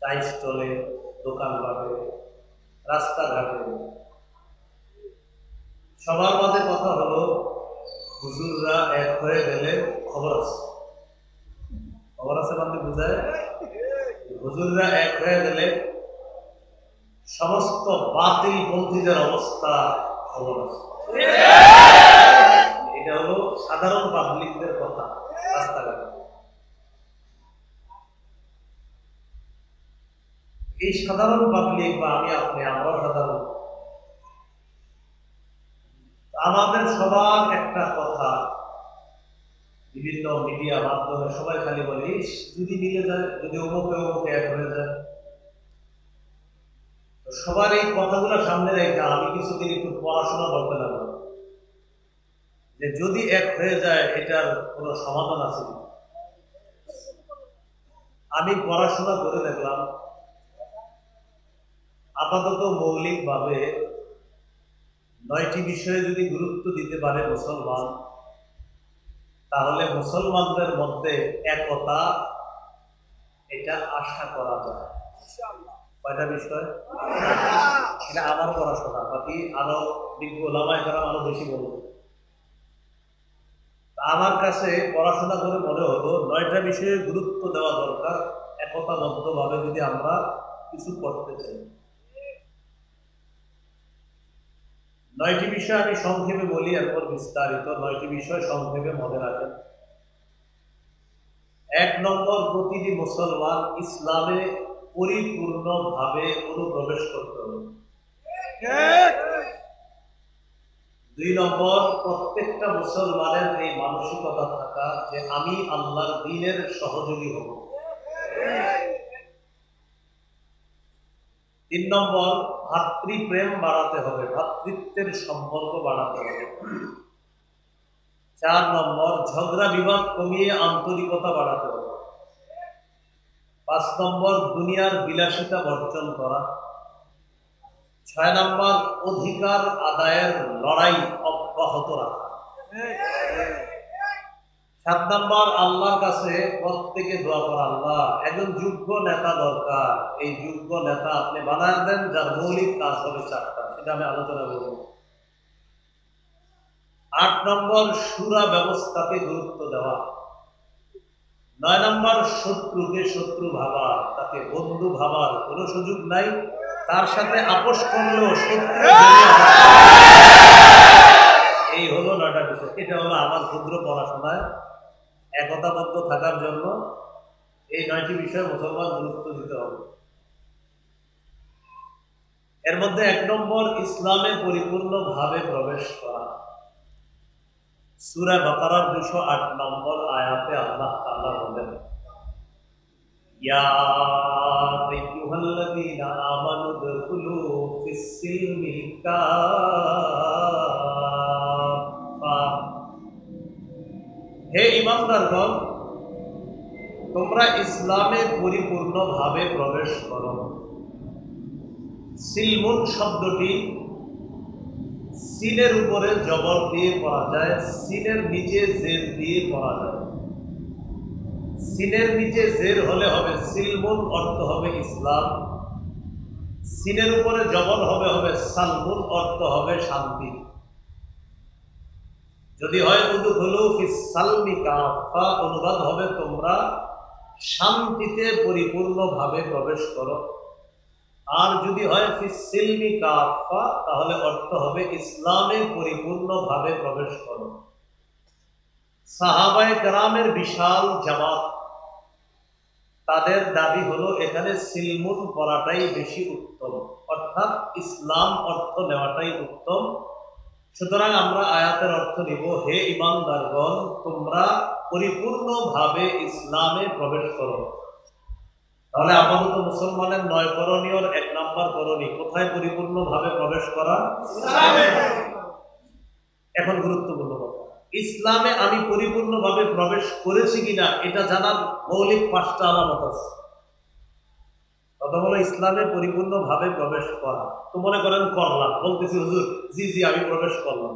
চাই স্টলে, দোকানপাটে, রাস্তাঘাটে সবার মাঝে কথা হলো হুজুররা এক হয়ে গেলে খবর আছে। খবর আছে মানে বুঝায় হুজুররা এক হয়ে গেলে সমস্ত বাতিল পন্থীদের অবস্থা খবর আছে। এটা হলো সাধারণ পাবলিকদের কথা। রাস্তাঘাটে এই সাধারণ পাবলিক বা আমি আপনি আমরাও সাধারণ, আমাদের সবার একটা কথা বিভিন্ন মিডিয়া মাধ্যমে সবাই খালি বলে যদি মিলে যায়, যদি অমুকে অমুকে এক হয়ে যায়। তো সবার এই কথাগুলো সামনে রেখে আমি কিছুদিন একটু পড়াশোনা করতে লাগলাম যে যদি এক হয়ে যায় এটার কোনো সমাধান আছে। আমি পড়াশোনা করে দেখলাম আপাতত মৌলিকভাবে 9টি বিষয়ে যদি গুরুত্ব দিতে পারে মুসলমান, তাহলে মুসলমানদের মধ্যে একতা এটা আশা করা যায়। কয়টা বিষয়? এটা আমার পড়াশোনা, বাকি আরো বিজ্ঞ ওলামায়ে কেরাম আরো বেশি বলবো। আমার কাছে পড়াশোনা করে মনে হলো 9টা বিষয়ে গুরুত্ব দেওয়া দরকার একতাবদ্ধভাবে যদি আমরা কিছু করতে চাই। 9টি বিষয় আমি সংক্ষেপে বলি, এরপর বিস্তারিত। 9টি বিষয় সংক্ষেপে মনে রাখেন। 1 নম্বর, প্রতিটি মুসলমান ইসলামে পরিপূর্ণভাবে অনুপ্রবেশ করতে হবে। 2 নম্বর, প্রত্যেকটা মুসলমানের এই মানসিকতা থাকা যে আমি আল্লাহর দ্বীনের সহযোগী হব। 3 নম্বর, ভাতৃপ্রেম বাড়াতে হবে, ভ্রাতৃত্বের সম্পর্ক বাড়াতে হবে। 4 নম্বর, ঝগড়া বিবাদ কমিয়ে আন্তরিকতা বাড়াতে হবে। 5 নম্বর, দুনিয়ার বিলাসিতা বর্জন করা। 6 নম্বর, অধিকার আদায়ের লড়াই অব্যাহত রাখা। 7 নম্বর, আল্লাহর কাছে প্রত্যেকে দোয়া করা, আল্লাহ একজন যোগ্য নেতা দরকার, এই যোগ্য নেতা আপনি বানায় দেন যার মৌলিক কাজ হবে 4টা, সেটা আমি আলোচনা করব। 8 নম্বর, শুরা ব্যবস্থাকে গুরুত্ব দেওয়া। 9 নম্বর, শত্রুকে শত্রু ভাবা, তাকে বন্ধু ভাবার কোনো সুযোগ নাই, তার সাথে আপোষ করলেও শত্রু। এই হলো 9টা বিষয়। এটা হলো আমার ক্ষুদ্র পড়াশোনায় একতাবদ্ধ থাকার জন্য এই 9টি বিষয়ে মুসলমান গুরুত্ব দিতে হবে। এর মধ্যে 1 নম্বর, ইসলামে পরিপূর্ণভাবে প্রবেশ করা। সূরা বাকারার 208 নম্বর আয়াতে আল্লাহ তাআলা বলেন, ইয়া আইয়ুহাল্লাযীনা আমানু দুখুলু ফিস-সিলমি কাফা। হে ঈমানদারগণ, তোমরা ইসলামে পরিপূর্ণভাবে প্রবেশ করো। সিলমুন শব্দটি সিনের উপরে জবর দিয়ে পড়া যায়, সিনের নিচে জের দিয়ে পড়া যায়। সিনের নিচে জের হলে হবে সিলমুন, অর্থ হবে ইসলাম। সিনের উপরে জবর হবে সালমুন, অর্থ হবে শান্তি। যদি হয় উদখুলু ফিস-সালমি কাফা, অনুবাদ হবে তোমরা শান্তিতে পরিপূর্ণভাবে প্রবেশ করো। আর যদি হয় ফিস-সিলমি কাফা, তাহলে অর্থ হবে ইসলামে পরিপূর্ণভাবে প্রবেশ করো। সাহাবায়ে কেরামের বিশাল জামাত, তাদের দাবি হলো এখানে সিলমুন পড়াটাই বেশি উত্তম, অর্থাৎ ইসলাম অর্থ নেওয়াটাই উত্তম। সুতরাং আমরা আয়াতের অর্থ নিব, হে ঈমানদারগণ, তোমরা পরিপূর্ণভাবে ইসলামে প্রবেশ করো। তাহলে আপাতত মুসলমানের 9 করণীয় 1 নম্বর করণীয় কোথায়? পরিপূর্ণভাবে প্রবেশ করা, ইসলামে। এখন গুরুত্বপূর্ণ কথা, ইসলামে আমি পরিপূর্ণভাবে প্রবেশ করেছি কিনা এটা জানার মৌলিক 5টা আলামত আছে। কথা বলো, ইসলামে পরিপূর্ণভাবে প্রবেশ করা। তো মনে করেন করলাম, বলতেছি হুজুর জি জি আমি প্রবেশ করলাম।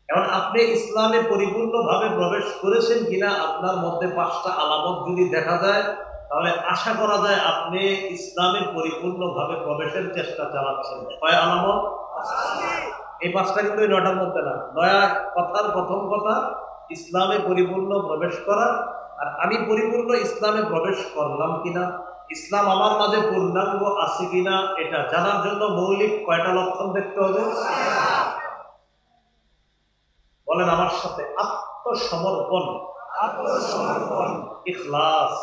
এখন আপনি ইসলামে পরিপূর্ণভাবে প্রবেশ করেছেন কিনা আপনার মধ্যে 5টা আলামত যদি দেখা যায়, তাহলে আশা করা যায় আপনি ইসলামে পরিপূর্ণভাবে প্রবেশের চেষ্টা চালাচ্ছেন। কয় আলামত? এই পাঁচটা কিন্তু এই নয়টার মধ্যে না। নয়া কথার প্রথম কথা ইসলামে পরিপূর্ণ প্রবেশ করা। আর আমি পরিপূর্ণ ইসলামে প্রবেশ করলাম কিনা, ইসলাম আমার মাঝে পূর্ণাঙ্গ আছে কিনা, এটা জানার জন্য মৌলিক কয়টা লক্ষণ দেখতে হবে? বলেন আমার সাথে। আত্মসমর্পণ, ইখলাস,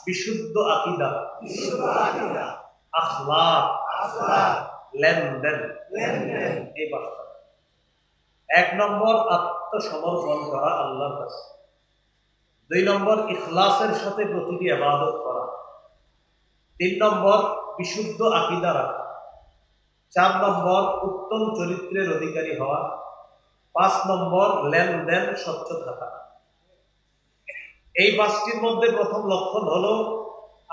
বিশুদ্ধ আকীদা, আখলাক, লেনদেন। এই পাঁচটা। 1 নম্বর আত্মসমর্পণ করা আল্লাহর কাছে। 2 নম্বর ইখলাসের সাথে প্রতিটি ইবাদত করা। 3 নম্বর বিশুদ্ধ আকীদা রাখা। 4 নম্বর উত্তম চরিত্রের অধিকারী হওয়া। 5 নম্বর লেনদেন স্বচ্ছ থাকা। এই 5টির মধ্যে প্রথম লক্ষণ হলো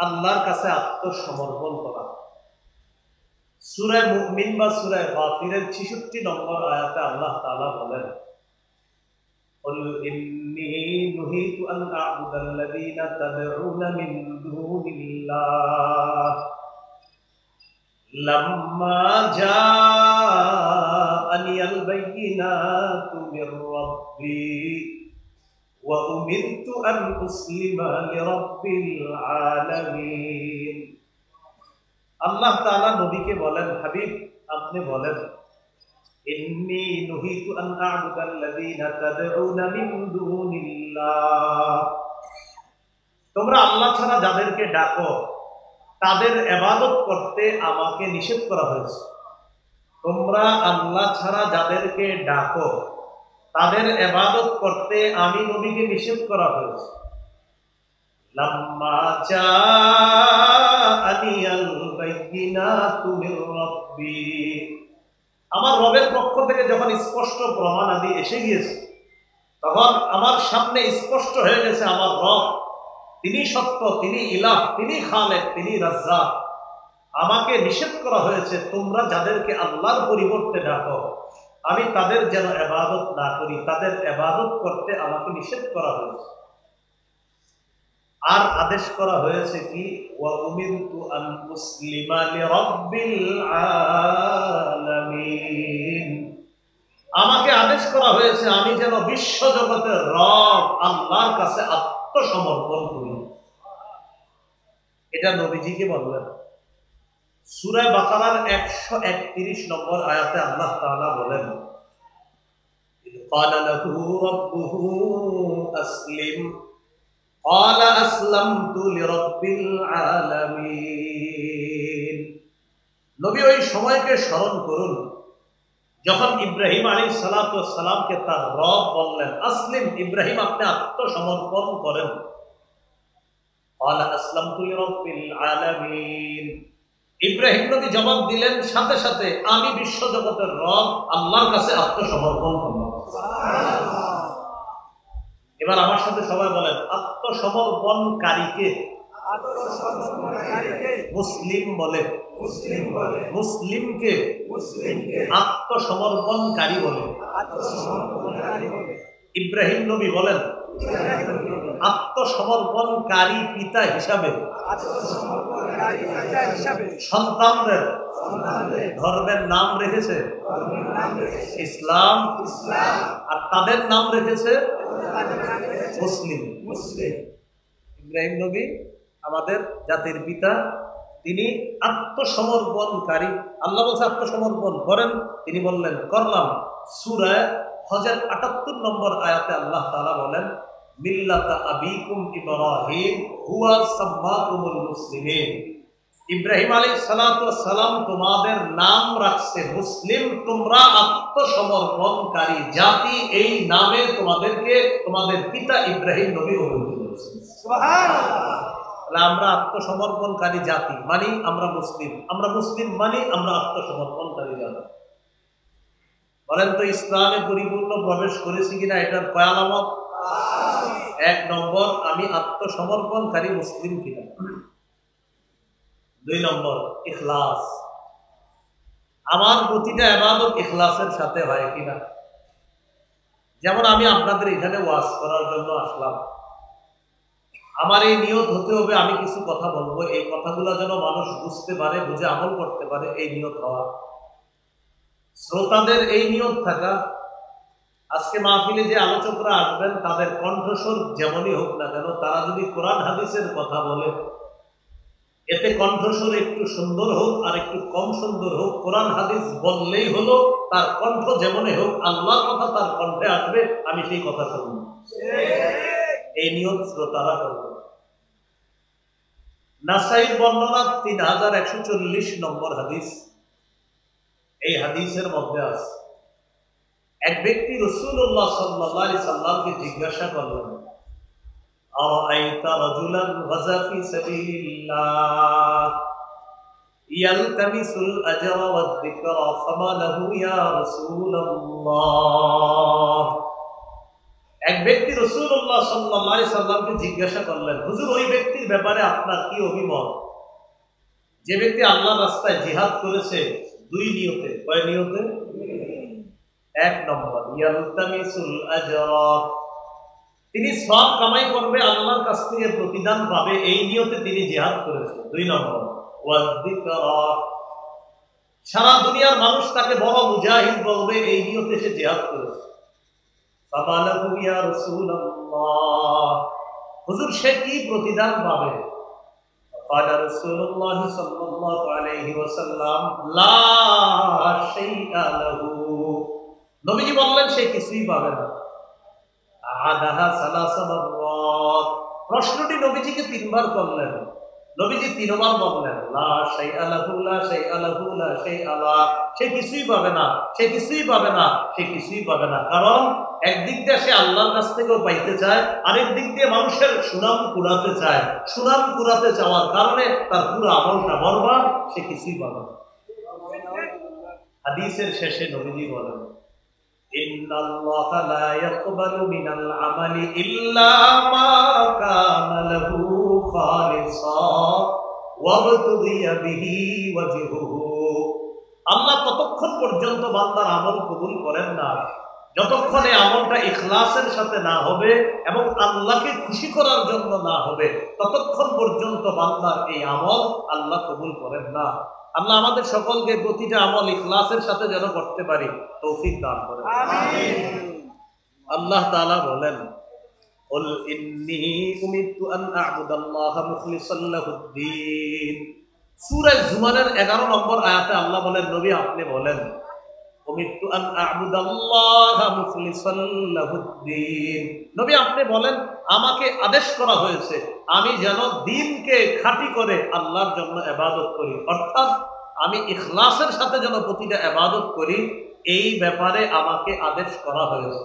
আল্লাহর কাছে আত্মসমর্পণ করা। সূরা মুমিন বা সূরা গাফিরের 66 নম্বর আয়াতে আল্লাহ তাআলা বলেন, قل إني نهيت أن أعبد الذين تدعون من دون الله لما جاءني البينات من ربي وأمرت أن أسلم لرب العالمين। আল্লাহ তাআলা নবীকে বলেন, হাবিব আপনি বলেন, ইন্নী নুহিতু আন আ'বুদাল্লাযীনা তাদউনা মিন দুনিল্লাহ, তোমরা আল্লাহ ছাড়া যাদেরকে ডাকো তাদের ইবাদত করতে আমাকে নিষেধ করা হয়েছে। তোমরা আল্লাহ ছাড়া যাদেরকে ডাকো তাদের ইবাদত করতে আমি নবীকে নিষেধ করা হয়েছে। লাম্মা জাআনিয়াল বাইয়িনাতু মির রাব্বি, আমার রবের পক্ষ থেকে যখন স্পষ্ট প্রমাণ আদি এসে গিয়েছে, তখন আমার সামনে স্পষ্ট হয়ে গেছে আমার রব তিনি সত্য, তিনি ইলাহ, তিনি খালেক, তিনি রাজ্জাক। আমাকে নিষেধ করা হয়েছে তোমরা যাদেরকে আল্লাহর পরিবর্তে ডাকো আমি তাদের যেন ইবাদত না করি, তাদের ইবাদত করতে আমাকে নিষেধ করা হয়েছে। আর আদেশ করা হয়েছে কি, ওয়া উমিরতু আন মুসলিমা লিরাব্বিল আলামিন, আমাকে আদেশ করা হয়েছে আমি যেন বিশ্ব জগতের রব আল্লাহর কাছে আত্মসমর্পণ করি। এটা নবীজিকে বললেন। সূরা বাকারার 131 নম্বর আয়াতে আল্লাহ তাআলা বলেন, ক্বালা লাহু রাব্বুহু আসলিম ক্বালা আসলামতু লিরাব্বিল আলামিন। নবী ওই সময়কে স্মরণ করুন যখন ইব্রাহিম আলাইহিস সালাতু ওয়াস সালামকে তার রব বললেন, আসলিম, ইব্রাহিম আপনি আত্মসমর্পণ করেন। ক্বালা আসলামতু লিরাব্বিল আলামিন, ইব্রাহিম নবী জবাব দিলেন সাথে সাথে আমি বিশ্ব জগতের রব আল্লাহর কাছে আত্মসমর্পণ করলাম। এবার আমার সাথে সবাই বলেন, আত্মসমর্পণকারীকে মুসলিম বলে, মুসলিমকে আত্মসমর্পণকারী বলে। ইব্রাহিম নবী বলেন আত্মসমর্পণকারী পিতা হিসাবে সন্তানদের ধর্মের নাম রেখেছে ইসলাম, আর তাদের নাম রেখেছে মুসলিম। ইব্রাহিম নবী আমাদের জাতির পিতা, তিনি আত্মসমর্পণকারী। আল্লাহ বলছে আত্মসমর্পণ করেন, তিনি বললেন করলাম। সূরা হজের ৭৮ নম্বর আয়াতে আল্লাহ তাআলা বলেন, মিল্লাতা আবিকুম ইব্রাহিম হুয়া সাম্মাকুমুল মুসলিমিন, ইব্রাহিম আলাইহিস সালাতু ওয়াস সালাম তোমাদের নাম রাখছে মুসলিম, তোমরা আত্মসমর্পণকারী জাতি, এই নামে তোমাদেরকে তোমাদের পিতা ইব্রাহিম নবী অভিহিত করেছেন। সুবহানাল্লাহ। আমরা আত্মসমর্পণকারী জাতি মানি আমরা মুসলিম, আমরা মুসলিম মানি আমরা আত্মসমর্পণকারী জাতি। বলেন তো ইসলামে পরিপূর্ণ প্রবেশ করেছি কিনা এটার কয় আলামত? 1 নম্বর আমি আত্মসমর্পণকারী মুসলিম কিনা। 2 নম্বর ইখলাস, আমার প্রতিটা ইবাদত ইখলাসের সাথে হয় কিনা। যেমন আমি আপনাদের এখানে ওয়াজ করার জন্য আসলাম, আমার এই নিয়ত হতে হবে, আমি কিছু কথা বলবো, এই কথাগুলো যেন মানুষ বুঝতে পারে, বুঝে আমল করতে পারে, এই নিয়ত হওয়া। শ্রোতাদের এই নিয়ত থাকা, আজকে মাহফিলে যে আলোচকরা আসবেন তাদের কণ্ঠস্বর যেমনই হোক না কেন, তারা যদি কোরআন হাদিসের কথা বলে, এতে কণ্ঠস্বর একটু সুন্দর হোক আর একটু কম সুন্দর হোক, কোরআন হাদিস বললেই হলো, তার কণ্ঠ যেমনই হোক, আল্লাহর কথা তার কণ্ঠে আসবে, আমি সেই কথা শুনব। এই নিয়ত শ্রোতারা করবে। নাসাইর বর্ণনা 3140 নম্বর হাদিস। এই হাদিসের মধ্যে আছে, এক ব্যক্তি রাসূলুল্লাহ সাল্লাল্লাহু আলাইহি সাল্লামকে জিজ্ঞাসা করলেন, আরাআইতা রাজুলান গাযা ফি সাবিলিল্লাহ ইয়ালতামিসুল আজরা ওয়াদ যিকরা ফামা লাহু ইয়া রাসূলুল্লাহ। এক ব্যক্তি রাসূলুল্লাহ সাল্লাল্লাহু আলাইহি সাল্লামকে জিজ্ঞাসা করলেন, হুজুর ওই ব্যক্তির ব্যাপারে আপনার কি অভিমত, যে ব্যক্তি আল্লাহর রাস্তায় জিহাদ করেছে দুই নিয়তে। কয় নিয়তে? এক নম্বর, ইয়ালতামিসুল আজরা, তিনি সওয়াব কামাই করবে, আল্লাহর কাছ থেকে প্রতিদান পাবে, এই নিয়তে তিনি জিহাদ করেছে। দুই নম্বর, ওয়াদ যিকরা, সারা দুনিয়ার মানুষ তাকে বড় মুজাহিদ বলবে, এই নিয়তে সে জিহাদ করেছে। ফামা লাহু ইয়া রাসূলুল্লাহ, হুজুর সে কি প্রতিদান পাবে? قال رسول الله صلى الله عليه وسلم لا شيء له, নবীজি বললেন সে কিছুই পাবে না। আদাহা সালাসা মাররাত, প্রশ্নটি নবীজিকে তিনবার করলেন, নবীজি তিনবার বললেন লা শাইআ লাহু, লা শাইআ লাহু, লা শাইআ লা, সে কিছুই পাবে না, সে কিছুই পাবে না, সে কিছুই পাবে না। কারণ একদিক দিয়ে সে আল্লাহর কাছ থেকেও পাইতে চায়, আরেক দিক দিয়ে মানুষের সুনাম কুড়াতে চায়। সুনাম কুড়াতে চাওয়ার কারণে তার পুরো আমলটা বরবাদ, সে কিছুই পাবে না। হাদিসের শেষে নবীজি বলেন, ইন্নাল্লাহা লা ইয়াকবালু মিনাল আমালি ইল্লা মা কানা লাহু খালিসা ওয়াবতুগিয়া বিহি ওয়াজহুহু, আল্লাহ ততক্ষণ পর্যন্ত বান্দার আমল কবুল করেন না যতক্ষণ এই আমলটা ইখলাসের সাথে না হবে এবং আল্লাহকে খুশি করার জন্য না হবে, ততক্ষণ পর্যন্ত বান্দার এই আমল আল্লাহ কবুল করেন না। আল্লাহ আমাদের সকলকে প্রতিটা আমল ইখলাসের সাথে যেন করতে পারি তৌফিক দান করেন। আল্লাহ তাআলা বলেন, কুল ইন্নী উমিরতু আন আ'বুদাল্লাহা মুখলিসান লাহুদ-দ্বীন। সূরা জুমারের 11 নম্বর আয়াতে আল্লাহ বলেন, নবী আপনি বলেন, উমিরতু আন আ'বুদাল্লাহা মুখলিসান লাহুদ-দ্বীন, নবী আপনি বলেন আমাকে আদেশ করা হয়েছে আমি যেন দ্বীনকে খাঁটি করে আল্লাহর জন্য ইবাদত করি, অর্থাৎ আমি ইখলাসের সাথে যেন প্রতিটা ইবাদত করি, এই ব্যাপারে আমাকে আদেশ করা হয়েছে।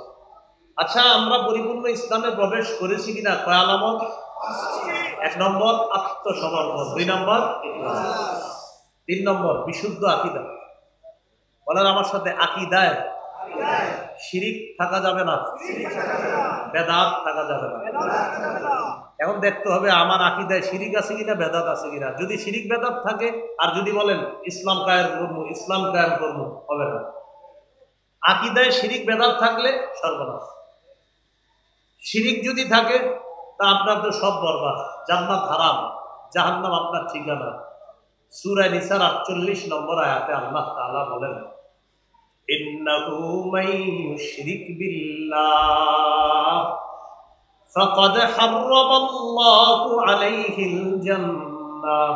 আচ্ছা, আমরা পরিপূর্ণ ইসলামে প্রবেশ করেছি কিনা? কয় আলামত? 1 নম্বর আত্মসমর্পণ, 2 নম্বর ইখলাস, 3 নম্বর বিশুদ্ধ আকীদা। বলেন আমার সাথে, আকীদায় শিরিক থাকা যাবে না, বেদাত থাকা যাবে না। এখন দেখতে হবে আমার আকীদায় শিরিক আছে কিনা, বেদাত আছে কিনা। যদি শিরিক বেদাত থাকে আর যদি বলেন ইসলাম কায়েম করবো, ইসলাম কায়েম করবো, হবে না। আকীদায় শিরিক বেদাত থাকলে সর্বনাশ। শিরিক যদি থাকে তা আপনার তো সব বরবাদ, জান্নাত হারাম, জাহান্নাম আপনার ঠিকানা। সূরা নিসার 48 নম্বর আয়াতে আল্লাহ তাআলা বলেন, ইন্নাহু মান ইউশরিক বিল্লাহ ফাকাদ হারামাল্লাহু আলাইহিল জান্নাহ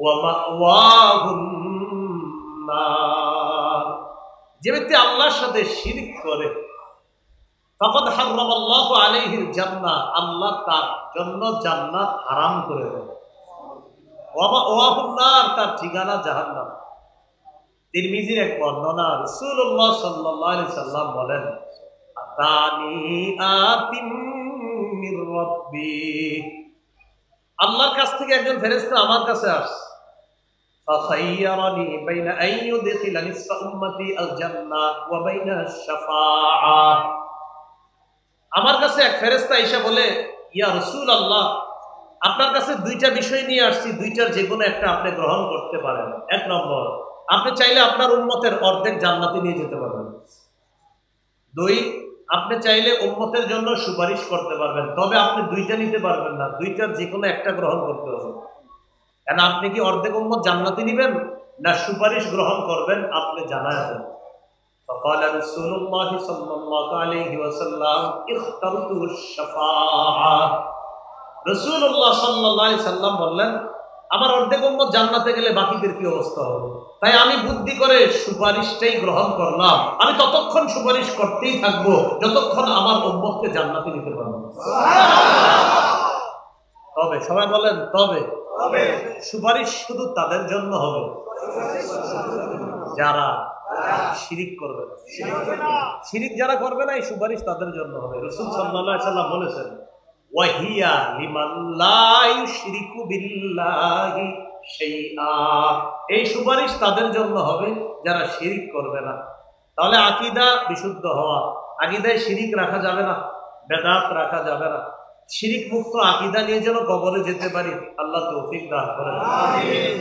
ওয়া মাওয়াহুন নার, যে ব্যক্তি আল্লাহর সাথে শিরক করে, ফাকাদ হারামাল্লাহু আলাইহিল জান্নাহ, আল্লাহ তার জন্য জান্নাত হারাম করে দেন, ওয়া মাওয়াহুন নার, তার ঠিকানা জাহান্নাম। তিরমিজির এক বর্ণনা, রাসূলুল্লাহ সাল্লাল্লাহু আলাইহি সাল্লাম বলেন, আতানি আতিম মির রাব্বি, আল্লাহর কাছ থেকে একজন ফেরেশতা আমার কাছে আসে, ফাখাইয়ারানি বাইনা আন ইউদখিলা নিসফা উম্মতি আল জান্নাহ ওয়া বাইনা আশ-শাফাআ, আমার কাছে এক ফেরেশতা এসে বলে, ইয়া রাসূলুল্লাহ, আপনার কাছে দুইটা বিষয় নিয়ে আসছি, দুইটার যে কোনো একটা আপনি গ্রহণ করতে পারেন। 1 নম্বর, আপনি চাইলে আপনার উম্মতের অর্ধেক জান্নাতে নিয়ে যেতে পারবেন। 2, আপনি চাইলে উম্মতের জন্য সুপারিশ করতে পারবেন, তবে আপনি দুইটা নিতে পারবেন না, দুইটার যে কোনো একটা গ্রহণ করতে হবে। কেন আপনি কি অর্ধেক উম্মত জান্নাতে নিবেন না সুপারিশ গ্রহণ করবেন? আপনি জানায় দেন। فقال رسول الله صلى الله عليه وسلم اخترت الشفاعة। রাসূলুল্লাহ সাল্লাল্লাহু আলাইহি সাল্লাম বললেন, আমার অর্ধেক উম্মত জান্নাতে গেলে বাকিদের কি অবস্থা হবে, তাই আমি বুদ্ধি করে সুপারিশটাই গ্রহণ করলাম। আমি ততক্ষণ সুপারিশ করতেই থাকবো যতক্ষণ আমার উম্মতকে জান্নাতে নিতে পারবো। তবে সবাই বলেন, তবে সুপারিশ শুধু তাদের জন্য হবে যারা শিরিক করবে না। শিরিক যারা করবে না, এই সুপারিশ তাদের জন্য হবে। রাসূল সাল্লাল্লাহু আলাইহি সাল্লাম বলেছেন, ওয়াহিয়া লিমান লা ইউশরিকু বিল্লাহি শাইআ। এই সুপারিশ তাদের জন্য হবে যারা শিরিক করবে না। তাহলে আকীদা বিশুদ্ধ হওয়া, আকীদায় শিরিক রাখা যাবে না, বেদাত রাখা যাবে না। শিরিক মুক্ত আকীদা নিয়ে যেন কবরে যেতে পারি, আল্লাহ তৌফিক দান করেন। আমিন।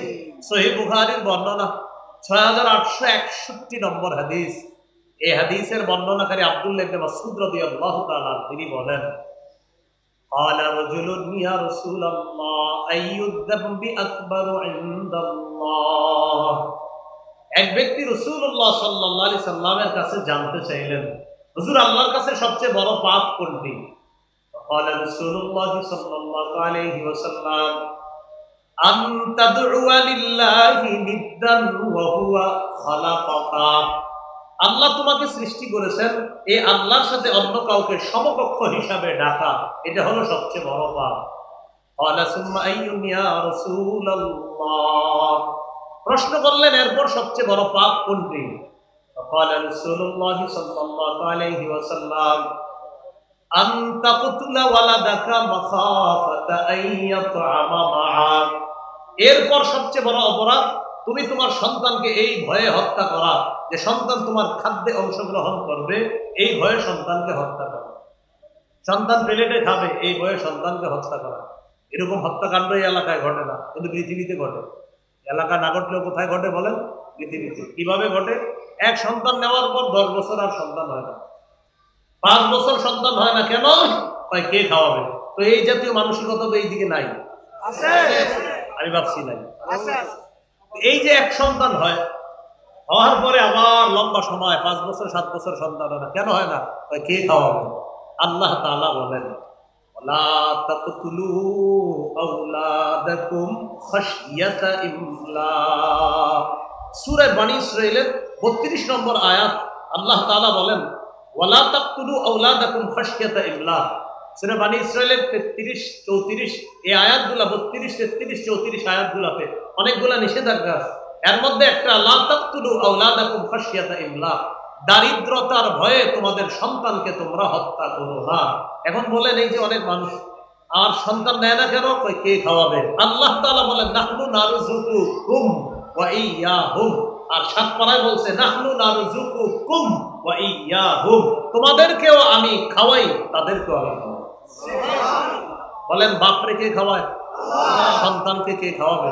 সহিহ বুখারীর বর্ণনা 6861 নম্বর হাদিস। এই হাদিসের বর্ণনাকারী আব্দুল্লাহ ইবনে মাসউদ রাদিয়াল্লাহু তাআলা তিনি বলেন, قال رجل يا رسول الله أي الذنب أكبر عند الله। এক ব্যক্তি রাসূলুল্লাহ সাল্লাল্লাহু আলাইহি সাল্লামের কাছে জানতে চাইলেন, হুজুর আল্লাহর কাছে সবচেয়ে বড় পাপ কোনটি? قال رسول الله صلى الله عليه وسلم أن تدعو لله ندا وهو خلقك। আল্লাহ তোমাকে সৃষ্টি করেছেন, এই আল্লাহর সাথে অন্য কাউকে সমকক্ষ হিসাবে ডাকা, এটা হলো সবচেয়ে বড় পাপ। ক্বালা সুম্মা আইয়ুন ইয়া রাসূলুল্লাহ। প্রশ্ন করলেন, এরপর সবচেয়ে বড় পাপ কোনটি? ক্বালা রাসূলুল্লাহ সাল্লাল্লাহু আলাইহি ওয়াসাল্লাম আন তাকতুলা ওয়ালাদাকা মাখাফাতা আইয়াতআমা মা'আক। এরপর সবচেয়ে বড় অপরাধ তুমি তোমার সন্তানকে এই ভয়ে হত্যা করা যে সন্তান তোমার খাদ্যে অংশগ্রহণ করবে, এই ভয়ে সন্তানকে হত্যা করা। সন্তান প্লেটে খাবে এই ভয়ে সন্তানকে হত্যা করা। এরকম হত্যাকাণ্ড এই এলাকায় ঘটে না, কিন্তু পৃথিবীতে ঘটে। এলাকা না ঘটলেও কোথায় ঘটে বলেন? পৃথিবীতে। কিভাবে ঘটে? এক সন্তান নেওয়ার পর 10 বছর আর সন্তান হয় না, 5 বছর সন্তান হয় না। কেন? তাই কে খাওয়াবে? তো এই জাতীয় মানসিকতা তো এইদিকে নাই, আমি ভাবছি নাই। এই যে এক সন্তান হয়, হওয়ার পরে আবার লম্বা সময় 5 বছর 7 বছর সন্তান হয় না। কেন হয় না? তাই কে খাওয়াবে? আল্লাহ তাআলা বলেন, ওয়ালা তাকতুলু আওলাদাকুম খাশইয়াতা ইমলাক। সূরা বনী ইসরাঈলের 32 নম্বর আয়াত আল্লাহ তাআলা বলেন, ওয়ালা তাকতুলু আওলাদাকুম খাশইয়াতা ইমলাক। সূরা বনী ইসরাঈলের 33 34 এই আয়াতগুলো, 32 33 34 আয়াতগুলোতে অনেকগুলা নিষেধাজ্ঞা আছে। এর মধ্যে একটা, লা তাকতুলু আওলাদাকুম খাশইয়াতা ইমলাক, দারিদ্রতার ভয়ে তোমাদের সন্তানকে তোমরা হত্যা করো না। এখন বলেন, এই যে অনেক মানুষ আর সন্তান নেয় না কেন? কই কে খাওয়াবে? আল্লাহ তাআলা বলেন, নাহনু নারযুকুকুম ওয়া ইয়্যাহুম। আর 7 পারায় বলছে, নাহনু নারযুকুকুম ওয়া ইয়্যাহুম, তোমাদেরকেও আমি খাওয়াই, তাদেরকেও আমি খাওয়াই। বলেন, বাপরে কে খাওয়ায়? সন্তানকে কে খাওয়াবে?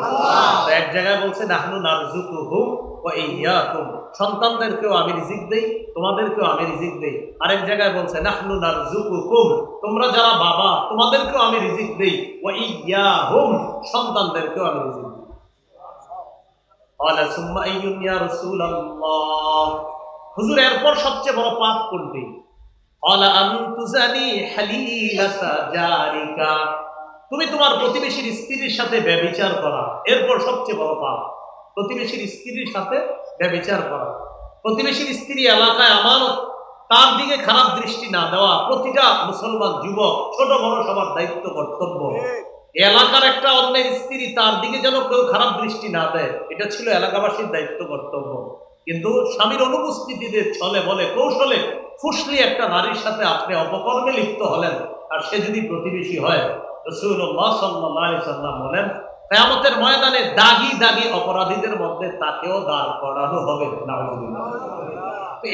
এক জায়গায় বলছে, নাহনু নারযুকুহুম ওয়া ইয়্যাকুম, সন্তানদেরকেও আমি রিজিক দেই, তোমাদেরকেও আমি রিজিক দেই। আরেক জায়গায় বলছে, নাহনু নারযুকুকুম, তোমরা যারা বাবা তোমাদেরকেও আমি রিজিক দেই, ওয়া ইয়্যাহুম, সন্তানদেরকেও আমি রিজিক দেই। ক্বালা সুম্মা আইয়ুন ইয়া রাসূলুল্লাহ। হুজুর এরপর সবচেয়ে বড় পাপ কোনটি? ক্বালা আন তুজানি হালিলাতা জারিকা, তুমি তোমার প্রতিবেশীর স্ত্রীর সাথে ব্যভিচার করা। এরপর সবচেয়ে বড় পাপ প্রতিবেশীর স্ত্রীর সাথে ব্যভিচার করা। প্রতিবেশীর স্ত্রী এলাকায় আমানত, তার দিকে খারাপ দৃষ্টি না দেওয়া প্রতিটা মুসলমান যুবক, ছোট বড় সবার দায়িত্ব কর্তব্য। এলাকার একটা অন্যের স্ত্রী, তার দিকে যেন কেউ খারাপ দৃষ্টি না দেয়, এটা ছিল এলাকাবাসীর দায়িত্ব কর্তব্য। কিন্তু স্বামীর অনুপস্থিতিতে ছলে বলে কৌশলে ফুসলি একটা নারীর সাথে আপনি অপকর্মে লিপ্ত হলেন, আর সে যদি প্রতিবেশী হয়, রাসূলুল্লাহ সাল্লাল্লাহু আলাইহি সাল্লাম বলেন, কিয়ামতের ময়দানে দাগি দাগি অপরাধীদের মধ্যে তাকেও দাঁড় করানো হবে। নাউযুবিল্লাহ।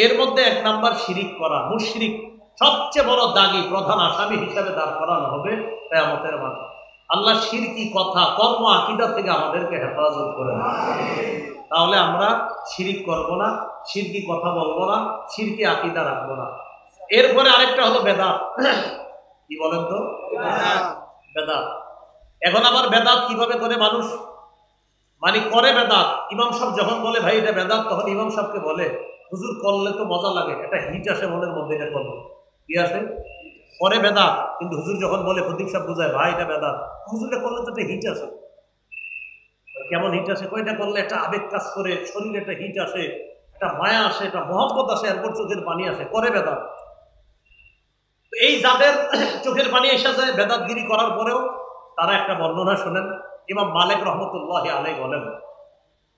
এর মধ্যে 1 নাম্বার শিরিক করা, মুশরিক সবচেয়ে বড় দাগি, প্রধান আসামি হিসাবে দাঁড় করানো হবে কিয়ামতের মাঠে। আল্লাহ শিরকি কথা, কর্ম, আকীদা থেকে আমাদেরকে হেফাজত করেন। তাহলে আমরা শিরিক করব না, শিরকি কথা বলবো না, শিরকি আকীদা রাখবো না। এরপরে আরেকটা হলো বেদাত। কি বলেন তো? বেদাত। এখন আবার বেদাত কিভাবে করে মানুষ মানে করে বেদাত? ইমাম সাহেব যখন বলে ভাই এটা বেদাত, তখন ইমাম সাহেবকে বলে হুজুর করলে তো মজা লাগে, একটা হিট আসে মনের মধ্যে, এটা করলে কি আসে? করে বেদাত। কিন্তু হুজুর যখন বলে, খতিব সাহেব বুঝায় ভাই এটা বেদাত, হুজুর এটা করলে তো একটা হিট আসে। কেমন হিট আসে? কয়টা করলে একটা আবেগ কাজ করে, শরীরে একটা হিট আসে, একটা মায়া আসে, একটা মহব্বত আসে, এরপর চোখের পানি আসে, করে বেদাত। এই যাদের চোখের পানি এসে যায় বেদাতগিরি করার পরেও, তারা একটা বর্ণনা শোনেন। ইমাম মালিক রহমতুল্লাহি আলাইহি বলেন,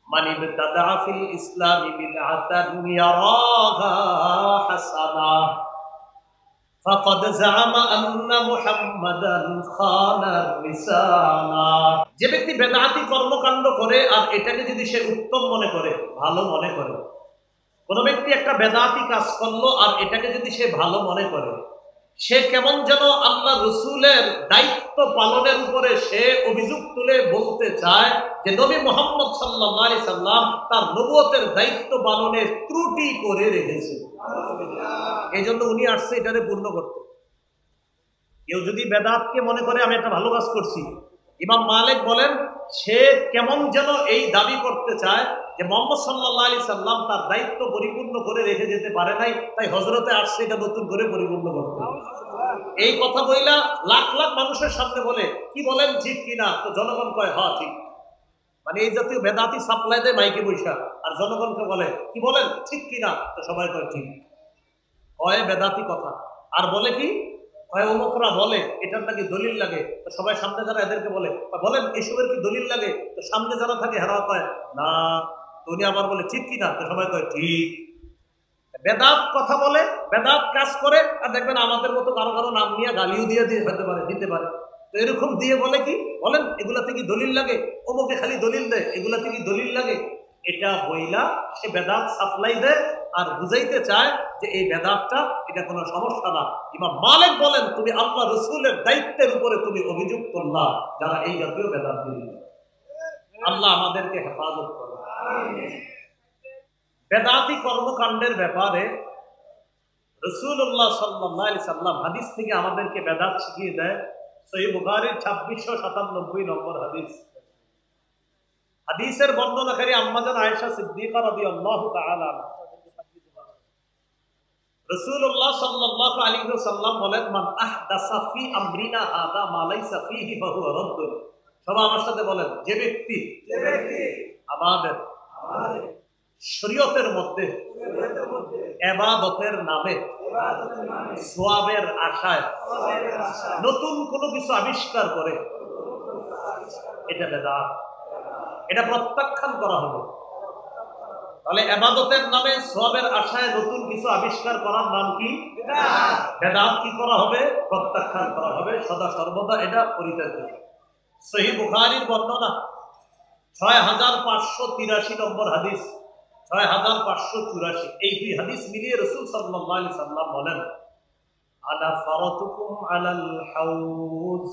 মান ইবতাদা ফিল ইসলামি বিদআতান ইয়ারাহা হাসানা ফাকাদ জাআমা আন্না মুহাম্মাদান খানা রিসালা। যে ব্যক্তি বেদাতি কর্মকাণ্ড করে আর এটাকে যদি সে উত্তম মনে করে, ভালো মনে করে, কোন ব্যক্তি একটা বেদাতি কাজ করলো আর এটাকে যদি সে ভালো মনে করে, সে কেমন যেন আল্লাহ রসুলের দায়িত্ব পালনের উপরে সে অভিযোগ তুলে বলতে চায় যে নবী মুহাম্মদ সাল্লাল্লাহু আলাইহি সাল্লাম তার নবুয়তের দায়িত্ব পালনে ত্রুটি করে রেখেছে। এই জন্য উনি আসছে এটারে পূর্ণ করতে। কেউ যদি বেদাতকে মনে করে আমি একটা ভালো কাজ করছি, ইমাম মালিক বলেন সে কেমন যেন এই দাবি করতে চায় যে মুহাম্মদ সাল্লাল্লাহু আলাইহি সাল্লাম তার দায়িত্ব পরিপূর্ণ করে রেখে যেতে পারে নাই, তাই হযরতে আসছে এটা নতুন করে পরিপূর্ণ করতে। এই কথা বইলা লাখ লাখ মানুষের সামনে বলে, কি বলেন ঠিক কিনা? তো জনগণ কয় হ্যাঁ ঠিক। মানে এই জাতীয় বেদাতি সাপ্লাই দেয় মাইকে বৈশা, আর জনগণকে বলে কি বলেন ঠিক কিনা? তো সবাই কয় ঠিক। হয় বেদাতি কথা। আর বলে কি হয় অমুকরা বলে এটার নাকি দলিল লাগে, তো সবাই সামনে যারা এদেরকে বলে বলেন এসবের কি দলিল লাগে? তো সামনে যারা থাকে হেরা কয় না, তো উনি আবার বলে ঠিক কিনা? তো সবাই কয় ঠিক। বেদাত কথা বলে, বেদাত কাজ করে, আর দেখবেন আমাদের মতো কারো কারো নাম নিয়ে গালিও দিয়ে দিতে পারে। তো এরকম দিয়ে বলে কি বলেন এগুলাতে কি দলিল লাগে? অমুকে খালি দলিল দেয়, এগুলাতে কি দলিল লাগে? এটা বইলা সে বেদাত সাপ্লাই দেয় আর বুঝাইতে চায় যে এই বেদাতটা এটা কোনো সমস্যা না। ইমাম মালিক বলেন তুমি আল্লাহ রসুলের দায়িত্বের উপরে তুমি অভিযোগ করলা যারা এই জাতীয় বেদাত দিল। আল্লাহ আমাদেরকে হেফাজত করে। বেদাতি কর্মকাণ্ডের ব্যাপারে রাসূলুল্লাহ সাল্লাল্লাহু আলাইহি সাল্লাম হাদিস থেকে আমাদেরকে বেদাত শিখিয়ে দেয়। সহিহ বুখারীর 2697 নম্বর হাদিস। হাদিসের বর্ণনাকারী আম্মাজান আয়েশা সিদ্দিকা রাদিয়াল্লাহু তাআলা আনহা। রাসূলুল্লাহ সাল্লাল্লাহু আলাইহি ওয়াসাল্লাম বলেন, মান আহদাসা ফি আমরিনা হাদা মা লাইসা ফিহি ফাহুয়া রাদ্দুন। সবাই আমার সাথে বলেন, যে ব্যক্তি আমাদের শরীয়তের মধ্যে ইবাদতের নামে সওয়াবের আশায় নতুন কোনো কিছু আবিষ্কার করে, এটা বেদাত, এটা প্রত্যাখ্যান করা হবে। তাহলে ইবাদতের নামে সওয়াবের আশায় নতুন কিছু আবিষ্কার করার নাম কি? বেদাত। কি করা হবে? প্রত্যাখ্যান করা হবে, সদা সর্বদা এটা পরিত্যাগ করবে। সহিহ বুখারীর বর্ণনা 6583 নম্বর হাদিস, 6584। এই দুই হাদিস মিলিয়ে রাসূল সাল্লাল্লাহু আলাইহি সাল্লাম বলেন, আনা ফারাতুকুম আলাল হাউজ।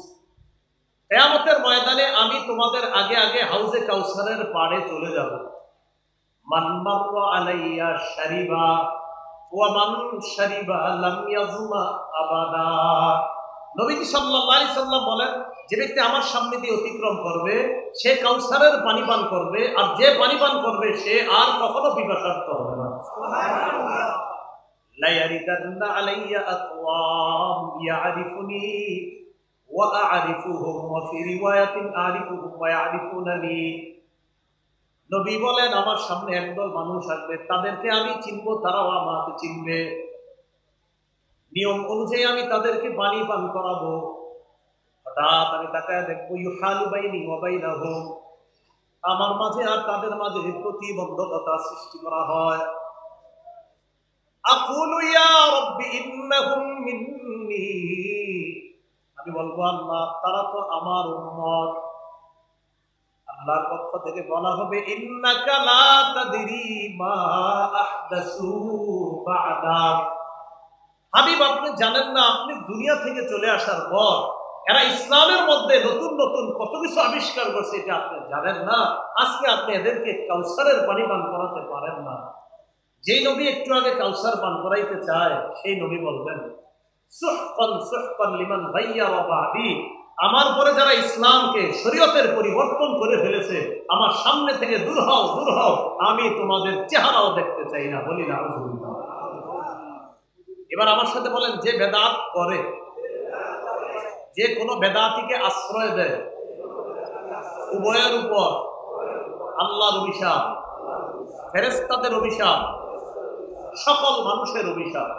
কিয়ামতের ময়দানে আমি তোমাদের আগে আগে হাউজে কাউসারের পাড়ে চলে যাব। মান মাররা আলাইয়া শারিবা ওয়া মান শারিবা লাম ইয়াজমা আবাদা। নবীজি সাল্লাল্লাহু আলাইহি সাল্লাম বলেন, যে ব্যক্তি আমার সামনে দিয়ে অতিক্রম করবে সে কাউসারের পানি পান করবে, আর যে পানি পান করবে সে আর কখনো পিপাসার্ত হবে না। সুবহানাল্লাহ। লা ইয়ারিদান্না আলাইয়া আকওয়াম ইয়ারিফুনি ওয়া আ'রিফুহুম ওয়া ফি রিওয়ায়াতিন আ'রিফুহুম ওয়া ইয়ারিফুনানি। নবী বলেন, আমার সামনে একদল মানুষ আসবে, তাদেরকে আমি চিনবো, তারাও আমাকে চিনবে। নিয়ম অনুযায়ী আমি তাদেরকে পানি পান করাবো। হঠাৎ আমি তাকায় দেখবো ইউহালু বাইনি ওয়া বাইনাহুম, আমার মাঝে আর তাদের মাঝে প্রতিবন্ধকতা সৃষ্টি করা হয়। আকুলু ইয়া রাব্বি ইন্নাহুম মিন্নি, আমি বলবো আল্লাহ তারা তো আমার উম্মত। আল্লাহর পক্ষ থেকে বলা হবে, ইন্নাকা লা তাদরি মা আহদাসু বা'দাক। হাবিব আপনি জানেন না, আপনি দুনিয়া থেকে চলে আসার পর এরা ইসলামের মধ্যে নতুন নতুন কত কিছু আবিষ্কার করছে, এটা আপনি জানেন না। আজকে আপনি এদেরকে কাউসারের পানি পান করাতে পারেন না। যেই নবী একটু আগে কাউসার পান করাইতে চায় সেই নবী বলবেন সুহকান সুহকান লিমান গায়্যারা বাদি, আমার পরে যারা ইসলামকে শরীয়তের পরিবর্তন করে ফেলেছে আমার সামনে থেকে দূর হও দূর হও, আমি তোমাদের চেহারাও দেখতে চাই না। বলি না আউযুবিল্লাহ। এবার আমার সাথে বলেন, যে বেদাত করে, যে কোনো বেদাতিকে আশ্রয় দেয়, উভয়ের উপর আল্লাহর অভিশাপ, ফেরেশতাদের অভিশাপ, সকল মানুষের অভিশাপ।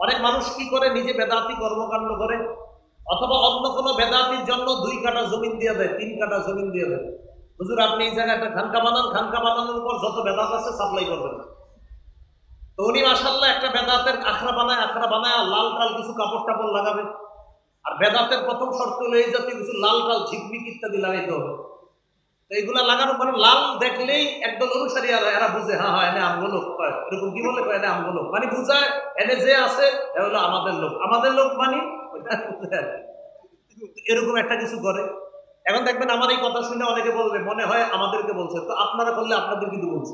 অনেক মানুষ কি করে, নিজে বেদাতি কর্মকাণ্ড করে, অথবা অন্য কোনো বেদাতির জন্য 2 কাঠা জমিন দিয়ে দেয়, 3 কাঠা জমিন দিয়ে দেয়। হুজুর আপনি এই জায়গায় একটা খানকা বানান, খানকা বানানোর উপর যত বেদাত আছে সাপ্লাই করবেন। তো উনি মাশাআল্লাহ একটা বেদাতের আখড়া বানায় লাল টাল কিছু কাপড় টাপড় লাগাবে। আর বেদাতের প্রথম শর্ত হলো এই জাতীয় কিছু লাল টাল ঝিকমিক ইত্যাদি লাগাইতে হবে। তো এইগুলা লাগানো মানে লাল দেখলেই একদল অনুসারী আর এরা বুঝে হ্যাঁ হ্যাঁ এনে আমগো লোক কয়, এরকম কি বলে কয় এনে আমগো লোক, মানে বুঝায় এনে যে আছে এ হলো আমাদের লোক মানে এরকম একটা কিছু করে। এখন দেখবেন আমার এই কথা শুনে অনেকে বলবে মনে হয় আমাদেরকে বলছে, তো আপনারা করলে আপনাদের কিন্তু বলছে,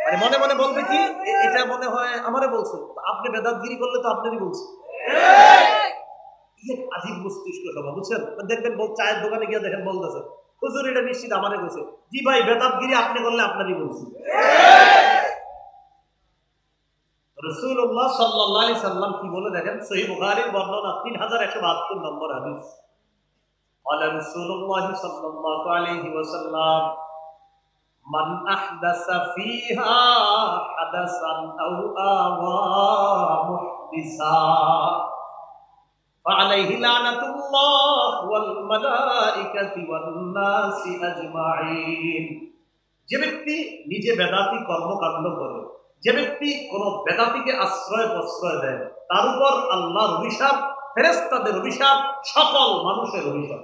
মানে মনে মনে বলবে কি এটা মনে হয় আমারে বলছে, আপনি বেদাতগিরি করলে তো আপনারই বলছে। আজীব মস্তিষ্ক সভা, বুঝছেন? দেখবেন চায়ের দোকানে গিয়ে দেখেন বলতেছে হুজুর এটা নিশ্চিত আমারে বলছে। জি ভাই, বেদাতগিরি আপনি করলে আপনারই বলছে। রাসূলুল্লাহ সাল্লাল্লাহু আলাইহি সাল্লাম কি বলে দেখেন, সহিহ বুখারীর বর্ণনা 3172 নম্বর হাদিস। قال رسول الله صلى الله عليه وسلم من أحدث فيها حدثا أو آوى محدثا فعليه لعنة الله والملائكة والناس أجمعين। যে ব্যক্তি নিজে বেদাতি কর্মকাণ্ড করে, যে ব্যক্তি কোন বেদাতিকে আশ্রয় প্রশ্রয় দেয়, তার উপর আল্লাহর অভিশাপ, ফেরেশতাদের অভিশাপ, সকল মানুষের অভিশাপ।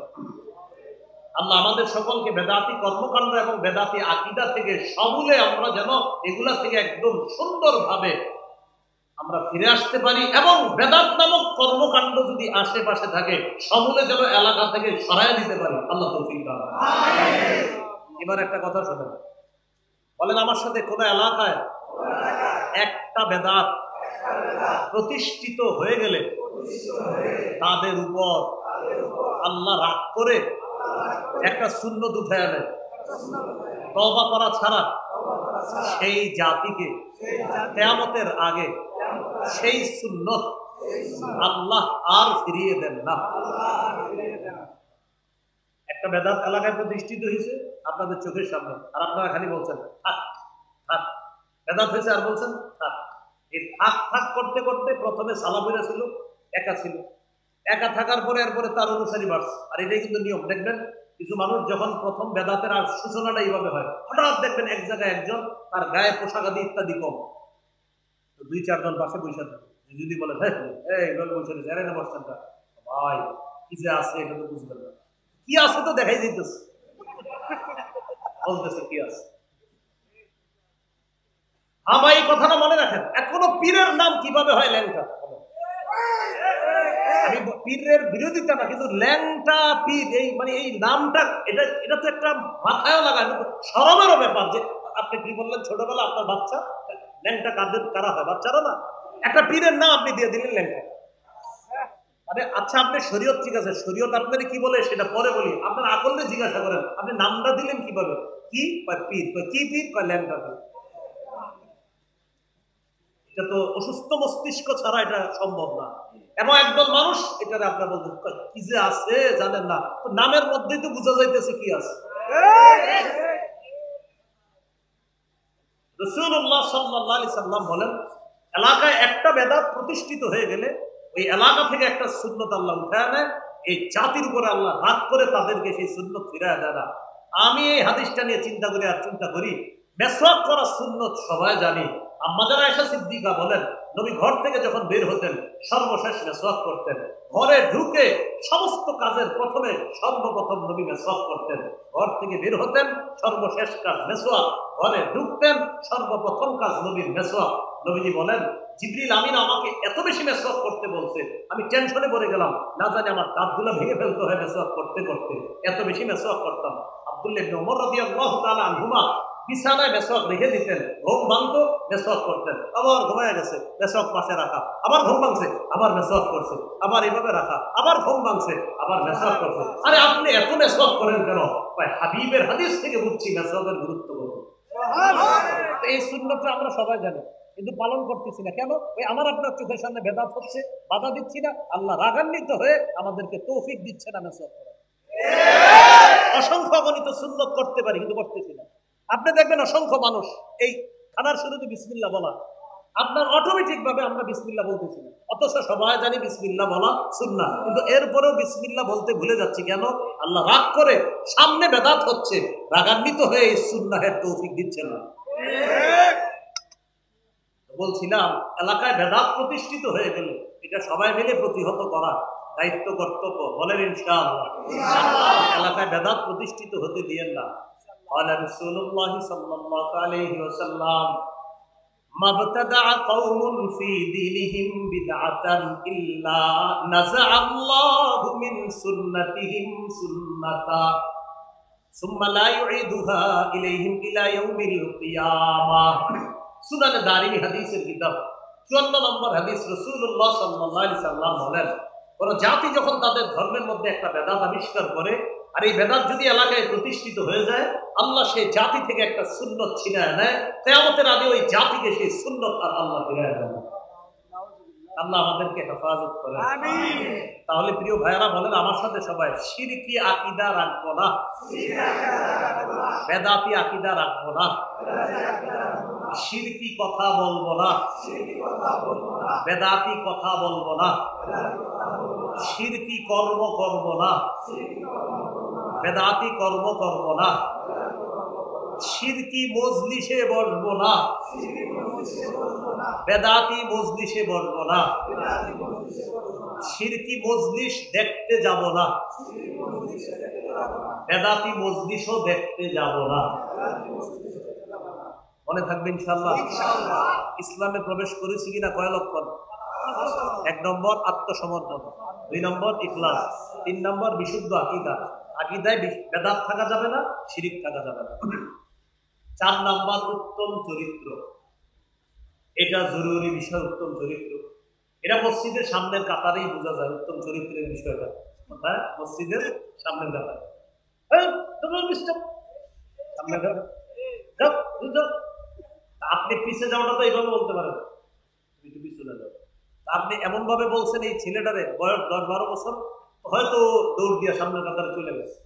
আল্লাহ আমাদের সকলকে বেদাতি কর্মকাণ্ড এবং বেদাতি আকীদা থেকে সমূলে আমরা যেন এগুলা থেকে একদম সুন্দরভাবে আমরা ফিরে আসতে পারি, এবং বেদাত নামক কর্মকাণ্ড যদি আশেপাশে থাকে সমূলে যেন এলাকা থেকে সরায় দিতে পারি। আল্লাহ তৌফিক দান। এবার একটা কথা শোনেন, বলেন আমার সাথে, কোন এলাকায় একটা বেদাত প্রতিষ্ঠিত হয়ে গেলে তাদের উপর আল্লাহ রাগ করে একটা সুন্নত উঠায় আনে, তওবা করা ছাড়া সেই জাতিকে কিয়ামতের আগে সেই সুন্নত আল্লাহ আর ফিরিয়ে দেন না। একটা বেদাত এলাকায় প্রতিষ্ঠিত হয়েছে আপনাদের চোখের সামনে, আর আপনারা খালি বলছেন থাক থাক, বেদাত হয়েছে আর বলছেন থাক। এই থাক থাক করতে করতে প্রথমে সালাফিরা ছিল, একা ছিল, একা থাকার পরে এরপরে তার অনুসারী বাড়ছে। আর এটাই কিন্তু নিয়ম। দেখবেন কিছু মানুষ যখন প্রথম বেদাতের আর সূচনাটা এইভাবে হয়, হঠাৎ দেখবেন এক জায়গায় একজন, তার গায়ে পোশাক আদি ইত্যাদি কম, 2-4 জন পাশে বসে থাকে। যদি বলে এইভাবে বসে রয়েছে, এর না বসছেন ভাই কি যে আছে এটা তো বুঝবেন না, কি আছে তো দেখাই যেতেছে, বলতেছে কি আছে। আমার এই কথাটা মনে রাখেন, এখনো পীরের নাম কিভাবে হয় ল্যাংটা। আমি পীরের বিরোধিতা না, কিন্তু ল্যাংটা পীর এই মানে এই নামটা এটা তো একটা মাথায়ও লাগায়, কিন্তু শরমেরও ব্যাপার। যে আপনি কি বললেন ছোটবেলা আপনার বাচ্চা ল্যাংটা কারা হয়? বাচ্চারা না। একটা পীরের নাম আপনি দিয়ে দিলেন ল্যাংটা। মানে আচ্ছা আপনি শরীয়ত, ঠিক আছে শরীয়ত আপনার কি বলে সেটা পরে বলি, আপনার আকলে জিজ্ঞাসা করেন আপনি নামটা দিলেন কিভাবে? কি পীর, কি পীর? ল্যাংটা পীর। এটা তো অসুস্থ মস্তিষ্ক ছাড়া এটা সম্ভব না। এবং একদল মানুষ এটারে আপনার বলতেন কি যে আছে জানেন না, তো নামের মধ্যেই তো বোঝা যাইতেছে কি আছে। রাসূলুল্লাহ সাল্লাল্লাহু আলাইহি সাল্লাম বলেন, এলাকায় একটা বেদাত প্রতিষ্ঠিত হয়ে গেলে ওই এলাকা থেকে একটা সুন্নত আল্লাহ উঠায় নেয়, এই জাতির উপরে আল্লাহ রাগ করে তাদেরকে সেই সুন্নত ফিরায় দেয় না। আমি এই হাদিসটা নিয়ে চিন্তা করি, মেসওয়াক করা সুন্নত সবাই জানি। আম্মা জানা আয়েশা সিদ্দিকা বলেন, নবী ঘর থেকে যখন বের হতেন সর্বশেষ মেসওয়াক করতেন। ঘরে ঢুকে সমস্ত কাজের সর্বপ্রথম নবী মেসওয়াক করতেন। ঘর থেকে বের হতেন, সর্বশেষ কাজ মেসওয়াক। ঘরে ঢুকতেন, সর্বপ্রথম কাজ নবীর মেসওয়াক। নবীজি বলেন, জিবরিল আমিন আমাকে এত বেশি মেসওয়াক করতে বলছে, আমি টেনশনে পড়ে গেলাম, না জানি আমার দাঁতগুলো ভেঙে ফেলতে হয় মেসওয়াক করতে করতে, এত বেশি মেসওয়াক করতাম। আব্দুল্লাহ ইবনে ওমর রাদিয়াল্লাহু তাআলা আনহুমা বিছানায় মেসওয়াক রেখে দিতেন, ঘুম ভাঙতো মেসওয়াক করতেন, আবার ঘুমায় গেছে মেসওয়াক পাশে রাখা, আবার ঘুম ভাঙছে আবার মেসওয়াক করছে, আবার এইভাবে রাখা, আবার ঘুম ভাঙছে আবার মেসওয়াক করছে। আরে আপনি এত মেসওয়াক করেন কেন? হাবিবের হাদিস থেকে বুঝছি মেসওয়াকের গুরুত্ব কত। এই সুন্নতটা আমরা সবাই জানি, কিন্তু পালন করতেছি না কেন? ওই আমার আপনার চোখের সামনে বেদাত হচ্ছে, বাধা দিচ্ছি না, আল্লাহ রাগান্বিত হয়ে আমাদেরকে তৌফিক দিচ্ছে না মেসওয়াক করা। অসংখ্য অগণিত সুন্নত করতে পারি কিন্তু করতেছি না। আপনি দেখবেন অসংখ্য মানুষ এই খানার শুরুতে বিসমিল্লাহ বলা, আপনার অটোমেটিক ভাবে আমরা বিসমিল্লাহ বলতেছি না, অথচ সবাই জানি বিসমিল্লাহ বলা সুন্নাহ, কিন্তু এরপরেও বিসমিল্লাহ বলতে ভুলে যাচ্ছি কেন? আল্লাহ রাগ করে, সামনে বেদাত হচ্ছে, রাগান্বিত হয়ে এই সুন্নাহের তৌফিক দিচ্ছে না। বলছিলাম এলাকায় বেদাত প্রতিষ্ঠিত হয়ে গেল, এটা সবাই মিলে প্রতিহত করা দায়িত্ব কর্তব্য, বলেন ইনশাআল্লাহ। এলাকায় বেদাত প্রতিষ্ঠিত হতে দিয়েন না। ক্বালা রাসূলুল্লাহ সাল্লাল্লাহু আলাইহি ওয়াসাল্লাম মাবতাদা কওমুন ফি দীনিহিম বিদআতান ইল্লা নাযাআল্লাহু মিন সুন্নাতিহিম সুন্নাতা সুম্মা লা ইউঈদুহা ইলাইহিম ইলা ইয়াউমিল কিয়ামাহ। সুনানে দারিমি হাদিসের কিতাব 54 নম্বর হাদিস। রাসূলুল্লাহ সাল্লাল্লাহু আলাইহি সাল্লাম বলেন, কোন জাতি যখন তাদের ধর্মের মধ্যে একটা বেদাত আবিষ্কার করে, আর এই বেদাত যদি এলাকায় প্রতিষ্ঠিত হয়ে যায়, আল্লাহ সেই জাতি থেকে একটা সুন্নত ছিনায় নেয়, কিয়ামতের আগে ওই জাতিকে সেই সুন্নত আর আল্লাহ ফিরায় দেন। আল্লাহ আমাদেরকে হেফাজত করেন, আমিন। তাহলে প্রিয় ভাইয়েরা বলেন আমার সাথে সবাই, শিরকি আকীদা রাখবো না, বেদাতি আকীদা রাখবো না, শিরকি কথা বলবো না, বেদাতি কথা বলবো না, শিরকি কর্ম করব না, বেদাতি কর্ম করব না, শিরকি মজলিসে বসবো না, বেদাতি মজলিসে বসবো না, শিরকি মজলিস দেখতে যাব না, বেদাতি মজলিসও দেখতে যাব না। মনে থাকবে ইনশাআল্লাহ। ইসলামে প্রবেশ করেছি কিনা কয় লক্ষণ? 1 নম্বর আত্মসমর্পণ, 2 নম্বর ইখলাস, 3 নম্বর বিশুদ্ধ আকীদা, আকীদায় বেদাত থাকা যাবে না, শিরক থাকা যাবে না। 4 নম্বর উত্তম চরিত্র, এটা জরুরি বিষয়। উত্তম চরিত্র এটা মসজিদের সামনের কাতারেই বোঝা যায় উত্তম চরিত্রের বিষয়টা। কোথায়? মসজিদের সামনের কাতার। আপনি পিছিয়ে যাওয়াটা তো এইভাবে বলতে পারেন, একটু পিছনে যাও। আপনি এমন ভাবে বলছেন এই ছেলেটারে বয়স 10-12 বছর, হয়তো দৌড় দিয়ে সামনের কাতারে চলে গেছে।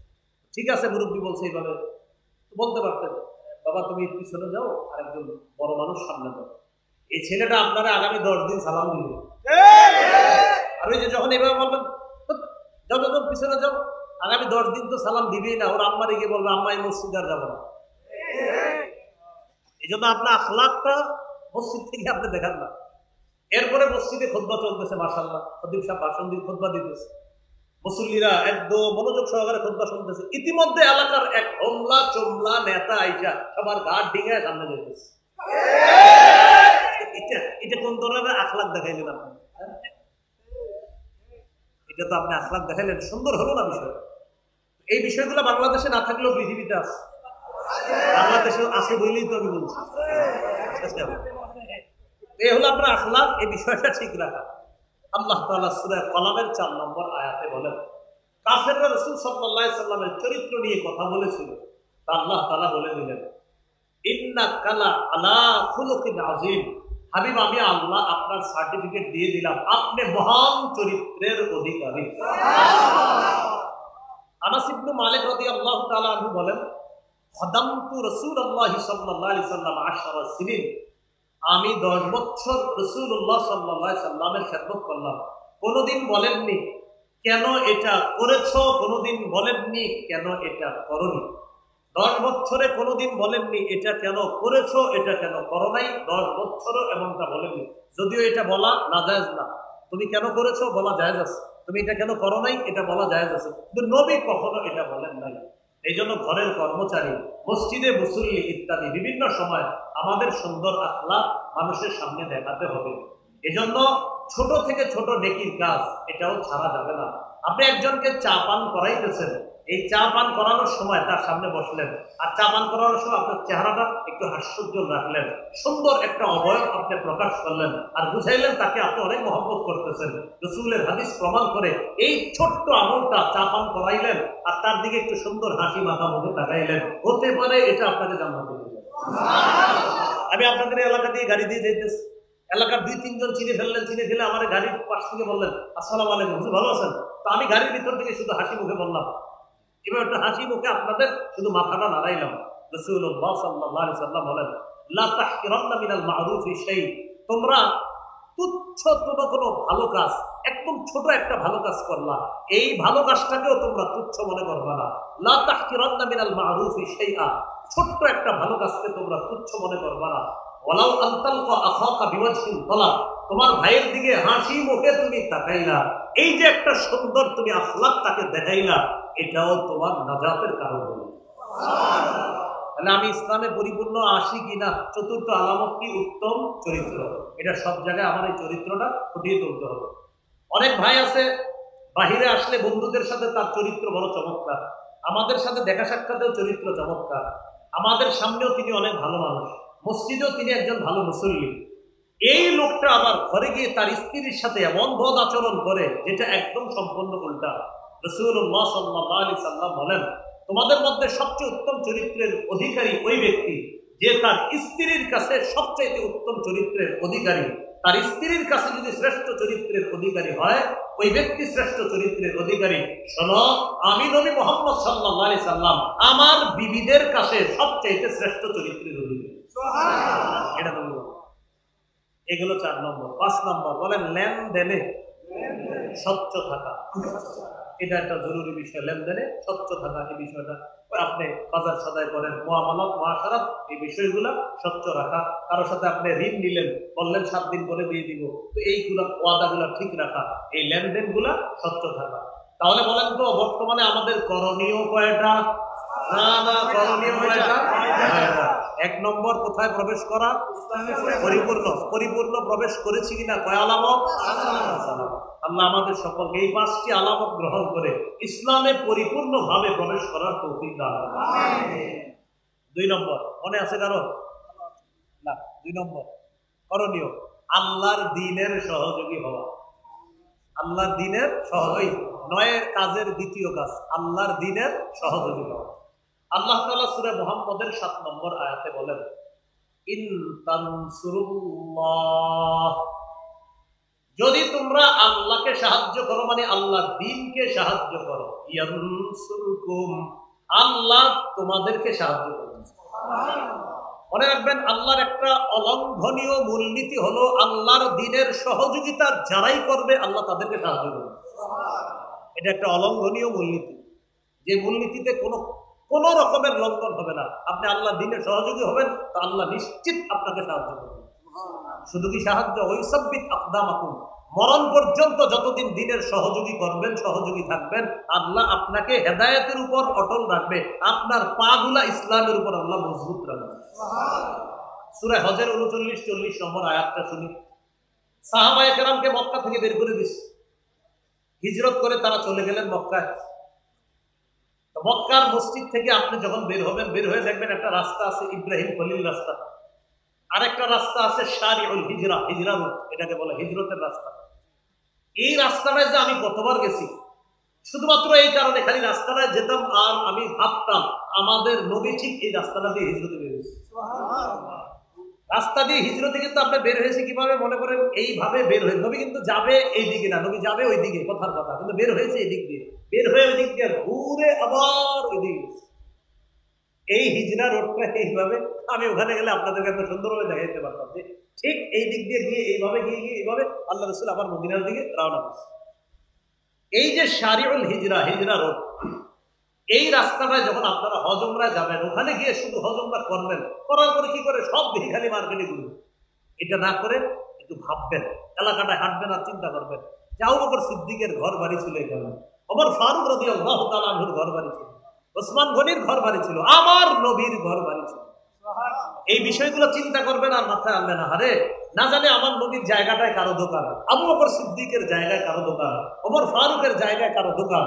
ঠিক আছে, মুরব্বী বলছে এইভাবে, বলতে পারতেন বাবা তুমি পিছনে যাও, আর একজন বড় মানুষ সামনে যাও। এই ছেলেটা আপনারা আগামী 10 দিন সালাম দিবে। আর ওই যে যখন এইভাবে বলবেন যাও যাও পিছনে যাও, আগামী 10 দিন তো সালাম দিবেই না, ওর আম্মারে গিয়ে বলবে আম্মা এই মসজিদ আর যাবো না। এই জন্য আপনার আখলাকটা মসজিদ থেকে আপনি দেখান না। এরপরে মসজিদে খুতবা চলতেছে, মাশাআল্লাহ খতিব সাহেব ভাষণ দিয়ে খুতবা দিতেছে, মুসল্লিরা একদম মনোযোগ সহকারে খুতবা শুনতেছে। ইতিমধ্যে এলাকার এক হোমলা চোমলা নেতা আইসা সবার ঘাট ডিঙায় সামনে যেতেছে। এটা কোন ধরনের আখলাক দেখাইলেন আপনি? এটা তো আপনি আখলাক দেখাইলেন, সুন্দর হলো না বিষয়টা? এই বিষয়গুলো বাংলাদেশে না থাকলেও পৃথিবীতে আছে। বাংলাদেশে আছে বলেই তো আমি বলছি। এই হলো আপনার আখলাক, এই বিষয়টা ঠিক রাখা। আল্লাহ তাআলা সূরা কলামের 4 নম্বর আয়াতে বলেন, কাফেররা রাসূল সাল্লাল্লাহু আলাইহি সাল্লামের চরিত্র নিয়ে কথা বলেছিল, তা আল্লাহ তাআলা বলে দিলেন, ইন্নাকা লা আলা খুলুকিন আযীম। হাবিব আমি আল্লাহ আপনার সার্টিফিকেট দিয়ে দিলাম, আপনি মহান চরিত্রের অধিকারী। আনাস ইবনে মালিক রাদিয়াল্লাহু তাআলা আনহু বলেন, খাদামতু রাসূলুল্লাহ সাল্লাল্লাহু আলাইহি সাল্লাম 10 সিনিন। আমি 10 বছর রাসূলুল্লাহ সাল্লাল্লাহু আলাইহি সাল্লামের খেদমত করলাম। কোনদিন বলেননি কেন এটা করেছো, কোনদিন বলেননি কেন এটা করনি। 10 বছরে কোনদিন বলেননি এটা কেন করেছো, এটা কেন করো নাই। 10 বছরও এমনটা বলেননি, যদিও এটা বলা নাজায়েজ না। তুমি কেন করেছো বলা জায়েজ আছে, তুমি এটা কেন করো নাই এটা বলা জায়েজ আছে, কিন্তু নবী কখনো এটা বলেন নাই। এই জন্য ঘরের কর্মচারী, মসজিদে মুসল্লি ইত্যাদি বিভিন্ন সময় আমাদের সুন্দর আখলাক মানুষের সামনে দেখাতে হবে। এজন্য ছোট থেকে ছোট নেকির কাজ এটাও ছাড়া যাবে না। আপনি একজনকে চা পান করাইতেছেন, এই চা পান করানোর সময় তার সামনে বসলেন, আর চা পান করানোর সময় আপনার চেহারাটা একটু হাস্যোজ্জ্বল রাখলেন, সুন্দর একটা অবয়ব আপনি প্রকাশ করলেন, আর বুঝাইলেন তাকে আপনি অনেক মহব্বত করতেছেন। রাসূলের হাদিস প্রমাণ করে এই ছোট্ট আমলটা চা পান করাইলেন আর তার দিকে একটু সুন্দর হাসি মাখা মুখে তাকাইলেন, হতে পারে এটা আপনাকে জান্নাতে নিয়ে যাবে। আমি আপনাদের এলাকা দিয়ে গাড়ি দিয়ে যাইতেছি, এলাকার 2-3 জন চিনে ফেললেন, চিনে ফেলে আমার গাড়ির পাশ থেকে বললেন আসসালামু আলাইকুম, হুজুর ভালো আছেন? তো আমি গাড়ির ভিতর থেকে শুধু হাসি মুখে বললাম, এবার একটা হাসি মুখে আপনাদের শুধু মাথাটা নাড়াইলাম। রাসূলুল্লাহ সাল্লাল্লাহু আলাইহি সাল্লাম বলেন, লা তাহকিরান্না মিনাল মা'রুফি শাই, তোমরা তুচ্ছ কোনো ভালো কাজ, একদম ছোট একটা ভালো কাজ করলা, এই ভালো কাজটাকেও তোমরা তুচ্ছ মনে করবা না। লা তাহকিরান্না মিনাল মা'রুফি শাইআ, ছোট্ট একটা ভালো কাজকে তোমরা তুচ্ছ মনে করবা না। ওয়ালাউ আনতালকা আখাকা বিওয়াজহিন তালাক, তোমার ভাইয়ের দিকে হাসি মুখে তুমি তাকাইলা, এই যে একটা সুন্দর তুমি আখলাক তাকে দেখাইলা, এটাও তোমার নাজাতের কারণ হলো। তাহলে আমি ইসলামে পরিপূর্ণ আসি কিনা, চতুর্থ আলামত কি? উত্তম চরিত্র। এটা সব জায়গায় আমার এই চরিত্রটা ফুটিয়ে তুলতে হবে। অনেক ভাই আছে বাহিরে আসলে বন্ধুদের সাথে তার চরিত্র বড় চমৎকার, আমাদের সাথে দেখা সাক্ষাতেও চরিত্র চমৎকার, আমাদের সামনেও তিনি অনেক ভালো মানুষ, মসজিদেও তিনি একজন ভালো মুসল্লি। এই লোকটা আবার ঘরে গিয়ে তার স্ত্রীর সাথে এমন বদ আচরণ করে যেটা একদম সম্পূর্ণ উল্টা। রাসূলুল্লাহ সাল্লাল্লাহু আলাইহি সাল্লাম বলেন, তোমাদের মধ্যে সবচেয়ে উত্তম চরিত্রের অধিকারী ওই ব্যক্তি যে তার স্ত্রীর কাছে সবচেয়ে উত্তম চরিত্রের অধিকারী। তার স্ত্রীর কাছে যদি শ্রেষ্ঠ চরিত্রের অধিকারী হয়, ওই ব্যক্তি শ্রেষ্ঠ চরিত্রের অধিকারী। শোনো, আমি নবী মুহাম্মদ সাল্লাল্লাহু আলাইহি সাল্লাম আমার বিবিদের কাছে সবচেয়ে শ্রেষ্ঠ চরিত্রের অধিকারী। এটা তো এগুলো 4 নম্বর। 5 নম্বর বলেন লেনদেনে স্বচ্ছ থাকা, এটা একটা জরুরি বিষয়। লেনদেনে স্বচ্ছ থাকা, এই বিষয়টা আপনি বাজার সদাই করেন, মুআমালাত মুআশারাত, এই বিষয়গুলো স্বচ্ছ রাখা। কারোর সাথে আপনি ঋণ নিলেন, বললেন 7 দিন পরে দিয়ে দিব, তো এইগুলা ওয়াদাগুলা ঠিক রাখা, এই লেনদেনগুলা স্বচ্ছ থাকা। তাহলে বলেন তো বর্তমানে আমাদের করণীয় কয়টা? না, করণীয় কয়টা? 1 নম্বর কোথায় প্রবেশ করা? পরিপূর্ণ প্রবেশ করেছি কিনা? কয় আলামত? আল্লাহ আমাদের সকলকে এই 5টি আলামত গ্রহণ করে ইসলামে পরিপূর্ণভাবে প্রবেশ করার তৌফিক দান করুন। 2 নম্বর মনে আছে কারো? না, 2 নম্বর করণীয় আল্লাহর দ্বীনের সহযোগী হওয়া। আল্লাহর দ্বীনের সহযোগী, 9 কাজের দ্বিতীয় কাজ আল্লাহর দ্বীনের সহযোগী হওয়া। আল্লাহ তাআলা সূরা মুহাম্মদের 7 নম্বর আয়াতে বলেন, ইন তানসুরুল্লাহ, যদি তোমরা আল্লাহকে সাহায্য করো, মানে আল্লাহর দ্বীনকে সাহায্য করো, ইয়ানসুরকুম, আল্লাহ তোমাদেরকে সাহায্য করবেন। মনে রাখবেন, আল্লাহর একটা অলঙ্ঘনীয় মূলনীতি হলো আল্লাহর দ্বীনের সহযোগিতা যারাই করবে আল্লাহ তাদেরকে সাহায্য করবে। এটা একটা অলঙ্ঘনীয় মূলনীতি, যে মূলনীতিতে কোনো রকমের লঙ্ঘন হবে না। আপনি আল্লাহর দ্বীনের সহযোগী হবেন তো আল্লাহ নিশ্চিত আপনাকে সাহায্য করবেন। শুধু কি সাহায্য, ওয়াইসাব্বিত আকদামাকুম, মরণ পর্যন্ত যতদিন দ্বীনের সহযোগী করবেন, সহযোগী থাকবেন, আল্লাহ আপনাকে হেদায়েতের উপর অটল রাখবে, আপনার পাগুলা ইসলামের উপর আল্লাহ মজবুত রাখবে। সূরা হজের 39-40 নম্বর আয়াতটা শুনি। সাহাবায়ে কেরামকে মক্কা থেকে বের করে দিয়েছে, হিজরত করে তারা চলে গেলেন মক্কায়। মক্কার মসজিদ থেকে আপনি যখন বের হবেন, বের হয়ে দেখবেন একটা রাস্তা আছে ইব্রাহিম খলিল রাস্তা, আরেকটা রাস্তা আছে শারিউল হিজরা, হিজরা রুট, এটাকে বলে হিজরতের রাস্তা। এই রাস্তাটায় যে আমি কতবার গেছি, শুধুমাত্র এই কারণে, খালি রাস্তাটায় যেতাম আর আমি ভাবতাম আমাদের নবী ঠিক এই রাস্তাটা দিয়ে হিজরতে বের হয়েছে। রাস্তা দিয়ে হিজরতে কিন্তু আপনি বের হয়েছে কিভাবে? মনে করেন এইভাবে বের হয়ে, নবী কিন্তু যাবে এই দিকে না, নবী যাবে ওই দিকে, কথার কথা, কিন্তু বের হয়েছে এই দিক দিয়ে, বের হয়ে ওই দিক দিয়ে ঘুরে আবার ওই দিকে। এই হিজরা রোডটা এইভাবে, আমি ওখানে গেলে আপনাদেরকে এত সুন্দরভাবে দেখাইতে পারতাম যে ঠিক এই দিক দিয়ে গিয়ে এইভাবে গিয়ে এইভাবে আল্লাহ রাসূল আবার মদিনার দিকে রওনা করছে। এই যে শারিউল হিজরা, হিজরা রোড, এই রাস্তাটায় যখন আপনারা হজ উমরায় যাবেন, ওখানে গিয়ে শুধু হজ উমরা করবেন, করার পরে কি করে সব দিকে খালি মার্কেটে ঘুরবেন। এটা না করে একটু ভাববেন, এলাকাটায় হাঁটবেন আর চিন্তা করবেন যে আবু বকর সিদ্দিকের ঘর বাড়ি ছিল এখানে, ওমর ফারুক রাদিয়াল্লাহু তাআলা আনহুর ঘর বাড়ি ছিল, ওসমান গনির ঘর বাড়ি ছিল, আমার নবীর ঘর বাড়ি ছিল। এই বিষয়গুলো চিন্তা করবেন আর মাথায় আনবেন, আরে না জানে আমার নবীর জায়গাটায় কারো দোকান, আবু বকর সিদ্দিকের জায়গায় কারো দোকান, ওমর ফারুকের জায়গায় কারো দোকান,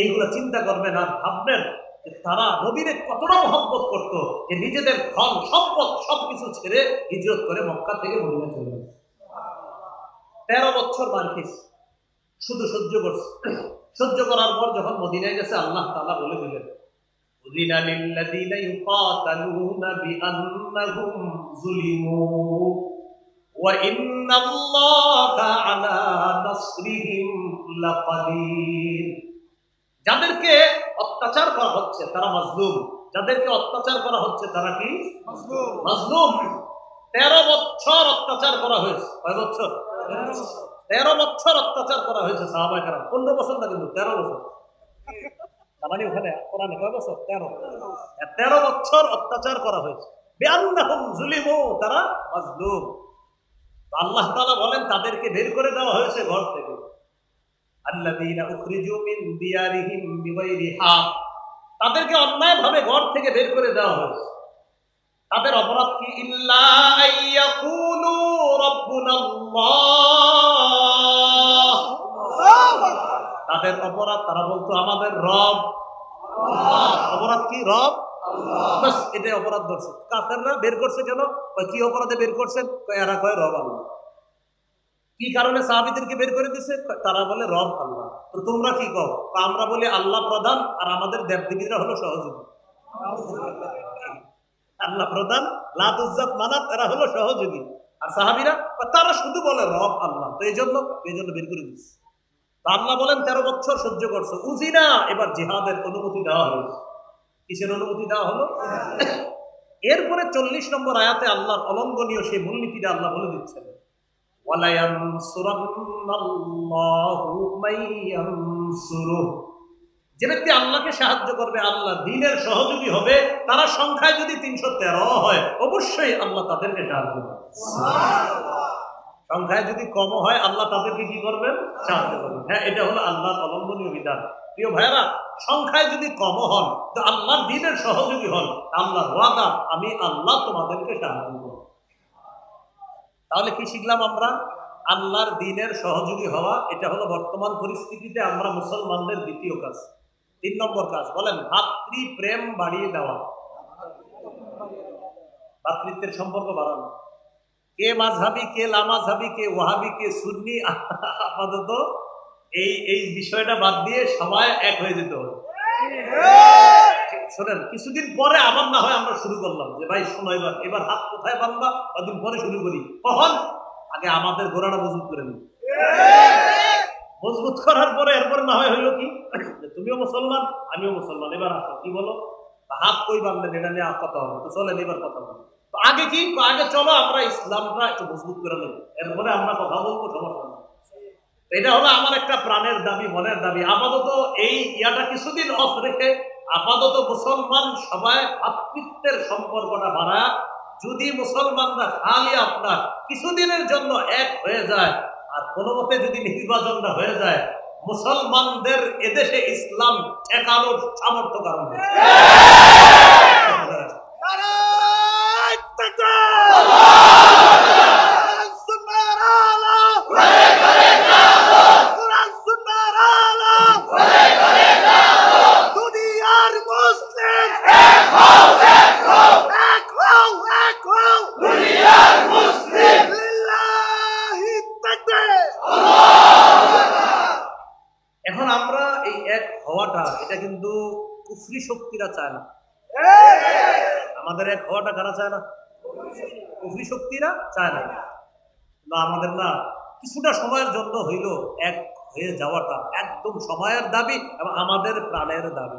এইগুলো চিন্তা করবেন আর ভাববেন যে তারা নবীরে কতটা মহব্বত করত যে নিজেদের ধন সম্পদ সবকিছু ছেড়ে হিজরত করে মক্কা থেকে মদিনা চলে গেছে। 13 বছর মারফিস শুধু সহ্য করছে। সহ্য করার পর যখন মদিনায় গেছে আল্লাহ তাআলা বলে দিলেন উযিনা লিল্লাযীনা ইউকাতালুনা বিআন্নাহুম যুলিমু ওয়া ইন্নাল্লাহা আলা নাসরিহিম লাকাদির। যাদেরকে অত্যাচার করা হচ্ছে তারা মাজলুম, যাদেরকে অত্যাচার করা হচ্ছে তারা কি মাজলুম। 13 বছর অত্যাচার করা হয়েছে। কয় বছর? 13 বছর অত্যাচার করা হয়েছে সাহাবায়ে কেরাম। 15 বছর না, কিন্তু 13 বছর। মানে ওখানে কোরআনে কয় বছর? 13 বছর অত্যাচার করা হয়েছে। বিআন্নাহুম যুলিমু, তারা মাজলুম। আল্লাহ তাআলা বলেন তাদেরকে বের করে দেওয়া হয়েছে ঘর থেকে। আল্লাযীনা উখরিজু মিন দিয়ারিহিম বিগাইরি হাক, তাদেরকে অন্যায়ভাবে ঘর থেকে বের করে দেওয়া হয়েছে। তাদের অপরাধ কি? ইল্লা আইয়াকুলু রাব্বুনাল্লাহ, তাদের অপরাধ তারা বলতো আমাদের রব আল্লাহ। অপরাধ কি? রব আল্লাহ, বাস এটাই অপরাধ ধরছে। কাফেররা বের করছে কেন? কি অপরাধে বের করছেন? এরা কয় রব আল্লাহ। কি কারণে সাহাবীদেরকে বের করে দিছে? তারা বলে রব আল্লাহ। তো তোমরা কি কও? আমরা বলি আল্লাহ প্রধান আর আমাদের দেবদেবীরা হলো সহযোগী। আল্লাহ প্রধান, লাত উজ্জাত মানাত, এরা হলো সহযোগী। আর সাহাবীরা তারা শুধু বলে রব আল্লাহ। তো এই জন্য বের করে দিচ্ছে। আল্লাহ বলেন 13 বছর সহ্য করছো। উজিনা, এবার জিহাদের অনুমতি দেওয়া হলো। কিসের অনুমতি দেওয়া হলো? এরপরে 40 নম্বর আয়াতে আল্লাহর অলঙ্ঘনীয় সেই মূলনীতিটা আল্লাহ বলে দিচ্ছেন, ওয়ালা ইয়ানসুরান্নাল্লাহু মাইয়ানসুরুহু, যে ব্যক্তি আল্লাহকে সাহায্য করবে, আল্লাহ দ্বীনের সহযোগী হবে, তারা সংখ্যায় যদি 313 হয় অবশ্যই আল্লাহ তাদেরকে সাহায্য করবে। সংখ্যায় যদি কম হয় আল্লাহ তাদেরকে কি করবেন? সাহায্য করবেন। হ্যাঁ, এটা হলো আল্লাহর অলঙ্ঘনীয় বিধান। প্রিয় ভাইরা, সংখ্যায় যদি কম হন তো আল্লাহর দ্বীনের সহযোগী হন, আল্লাহর ওয়াদা আমি আল্লাহ তোমাদেরকে সাহায্য করব। তাহলে কি শিখলাম আমরা? আল্লাহর দ্বীনের সহযোগী হওয়া, এটা হলো বর্তমান পরিস্থিতিতে আমরা মুসলমানদের দ্বিতীয় কাজ। 3 নম্বর কাজ বলেন ভাতৃ প্রেম বাড়িয়ে দেওয়া, ভাতৃত্বের সম্পর্ক বাড়ানো। কে মাযহাবি, কে লামাযহাবি, কে ওয়াহাবি, কে সুন্নি, আপাতত এই বিষয়টা বাদ দিয়ে সবাই এক হয়ে যেতে হবে। শোনেন, কিছুদিন পরে আবার না হয় আমরা শুরু করলাম যে ভাই শোনো, এবার হাত কোথায় বাঁধবা, কদিন পরে শুরু করি। কখন? আগে আমাদের গোড়াটা মজবুত করে নিই। মজবুত করার পরে এরপরে না হয় হইলো কি, তুমিও মুসলমান আমিও মুসলমান, এবার আসো কি বলো, হাত কই বাঁধলেন এটা নিয়ে কথা হবে। তো চলেন এবার কথা বলি। তো আগে কি, আগে চলো আমরা ইসলামটা একটু মজবুত করে নিই, এরপরে আমরা কথা বলবো, সমস্যা নেই। এটা হলো আমার একটা প্রাণের দাবি, মনের দাবি। আপাতত এই ইয়াটা কিছুদিন অফ রেখে আপাতত মুসলমান সবাই ভাতৃত্বের সম্পর্কটা বাড়া। যদি মুসলমানরা খালি আপনার কিছুদিনের জন্য এক হয়ে যায় আর কোনো মতে যদি নির্বাচনটা হয়ে যায়, মুসলমানদের এদেশে ইসলাম ঠেকানোর সামর্থ্য কারণ এটা কিন্তু কুফরি শক্তিরা চায় না। আমাদের এক হওয়াটা কারা চায় না? কুফরি শক্তিরা চায় না। আমাদের না কিছুটা সময়ের জন্য হইল এক হয়ে যাওয়াটা একদম সময়ের দাবি এবং আমাদের প্রাণের দাবি।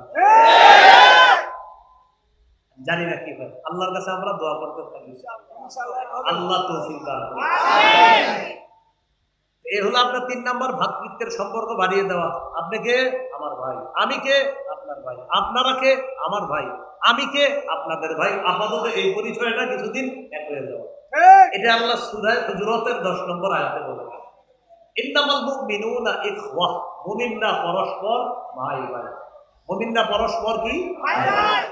জানি না কি হয়, আল্লাহর কাছে আমরা দোয়া করতে থাকি, আল্লাহ তৌফিক দান করুন। এই হলো আপনার 3 নাম্বার, ভ্রাতৃত্বের সম্পর্ক বাড়িয়ে দেওয়া। আপনি কে? আমার ভাই। আমি কে? আপনার ভাই। আপনারা কে? আমার ভাই। আমি কে? আপনাদের ভাই। আপাতত এই পরিচয়টা কিছুদিন এক হয়ে যাওয়া। এটা আল্লাহ সূরা হুজুরাতের 10 নম্বর আয়াতে বলে, ইন্নামাল মুমিনুনা ইখওয়াহ, মুমিনরা পরস্পর ভাই ভাই। মুমিনরা পরস্পর কি? ভাই ভাই।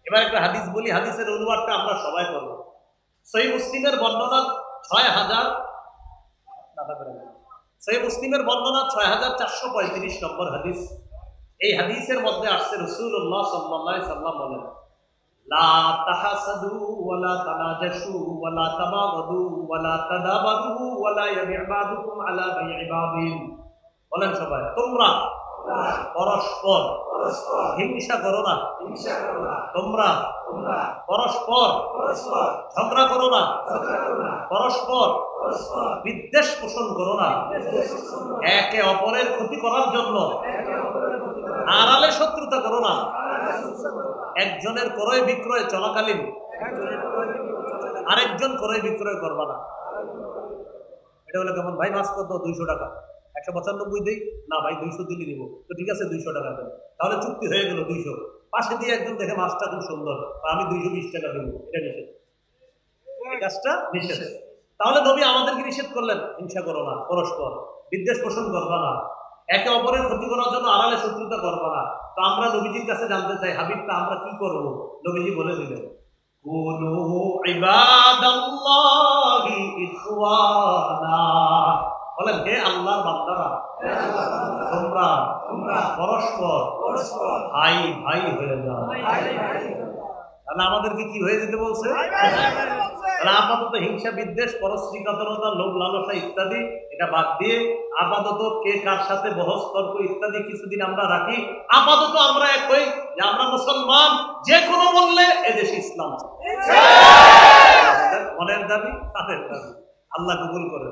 এবার একটা হাদিস বলি, হাদিসের অনুবাদটা আমরা সবাই করব। সহিহ মুসলিমের বর্ণনা 6000 সহিহ মুসলিমের বর্ণনা 6435 নম্বর হাদিস। এই হাদিসের মধ্যে আসছে রাসূলুল্লাহ সাল্লাল্লাহু আলাইহি সাল্লাম বলেন, লা তাহাসাদু ওয়ালা তানাজাশু ওয়ালা তাবাগাদু ওয়ালা তাদাবারু ওয়ালা ইয়াবি'বাদুকুম আলা বাই'i বাদিন। বলেন সবাই, তোমরা পরস্পর হিংসা করো না, তোমরা পরস্পর ঝগড়া করো না, পরস্পর বিদ্বেষ পোষণ করো না, একে অপরের ক্ষতি করার জন্য আড়ালে শত্রুতা করো না। একজনের ক্রয় বিক্রয় চলাকালীন আরেকজন ক্রয় বিক্রয় করবা না। এটা হলো কেমন? ভাই মাছ কত? 200 টাকা। 195 দেই না ভাই, 200 দিলে দিব। তো ঠিক আছে 200 টাকা দেন, তাহলে চুক্তি হয়ে গেল 200। পাশে দিয়ে একজন দেখে মাছটা খুব সুন্দর, আমি 220 টাকা দেবো, এটা নিষেধ, এই কাজটা নিষেধ। তাহলে নবী আমাদেরকে নিষেধ করলেন, হিংসা করো না, পরস্পর বিদ্বেষ পোষণ করবা না, একে অপরের ক্ষতি করার জন্য আড়ালে শত্রুতা করবা না। তো আমরা নবীজির কাছে জানতে চাই, হাবিবটা আমরা কি করবো? নবীজি বলে দিলেন, কুনু ইবাদাল্লাহি ইখওয়ানা। বলেন, হে আল্লাহর বান্দারা, তোমরা পরস্পর ভাই ভাই হয়ে যাও। তাহলে আমাদেরকে কি হয়ে যেতে বলছে? তাহলে আপাতত হিংসা, বিদ্বেষ, পরশ্রী কাতরতা, লোভ লালসা ইত্যাদি এটা বাদ দিয়ে আপাতত কে কার সাথে বহস তর্ক ইত্যাদি কিছুদিন আমরা রাখি। আপাতত আমরা এক হই যে আমরা মুসলমান, যে কোনো মূল্যে এদেশে ইসলাম। মনের দাবি, তাদের দাবি আল্লাহ কবুল করে।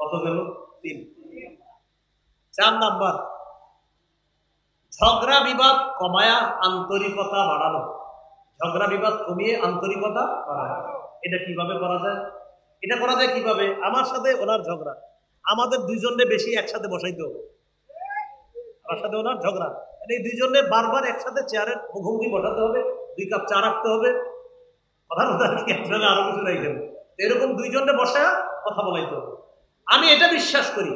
কত গেল? 3। 4 নাম্বার, ঝগড়া বিবাদ কমায়া আন্তরিকতা বাড়ানো। ঝগড়া বিবাদ কমিয়ে আন্তরিকতা বাড়ানো, এটা কিভাবে করা যায়? এটা করা যায় কিভাবে? আমার সাথে ওনার ঝগড়া, আমাদের দুইজনের বেশি একসাথে বসাইতে হবে। আমার সাথে ওনার ঝগড়া, এই দুইজনের বারবার একসাথে চেয়ারের মুখোমুখি বসাতে হবে, 2 কাপ চা রাখতে হবে, কথার কথা কি একজনে আরো কিছু রাখবেন, এরকম দুইজনে বসা কথা বলাইতে হবে। আমি এটা বিশ্বাস করি,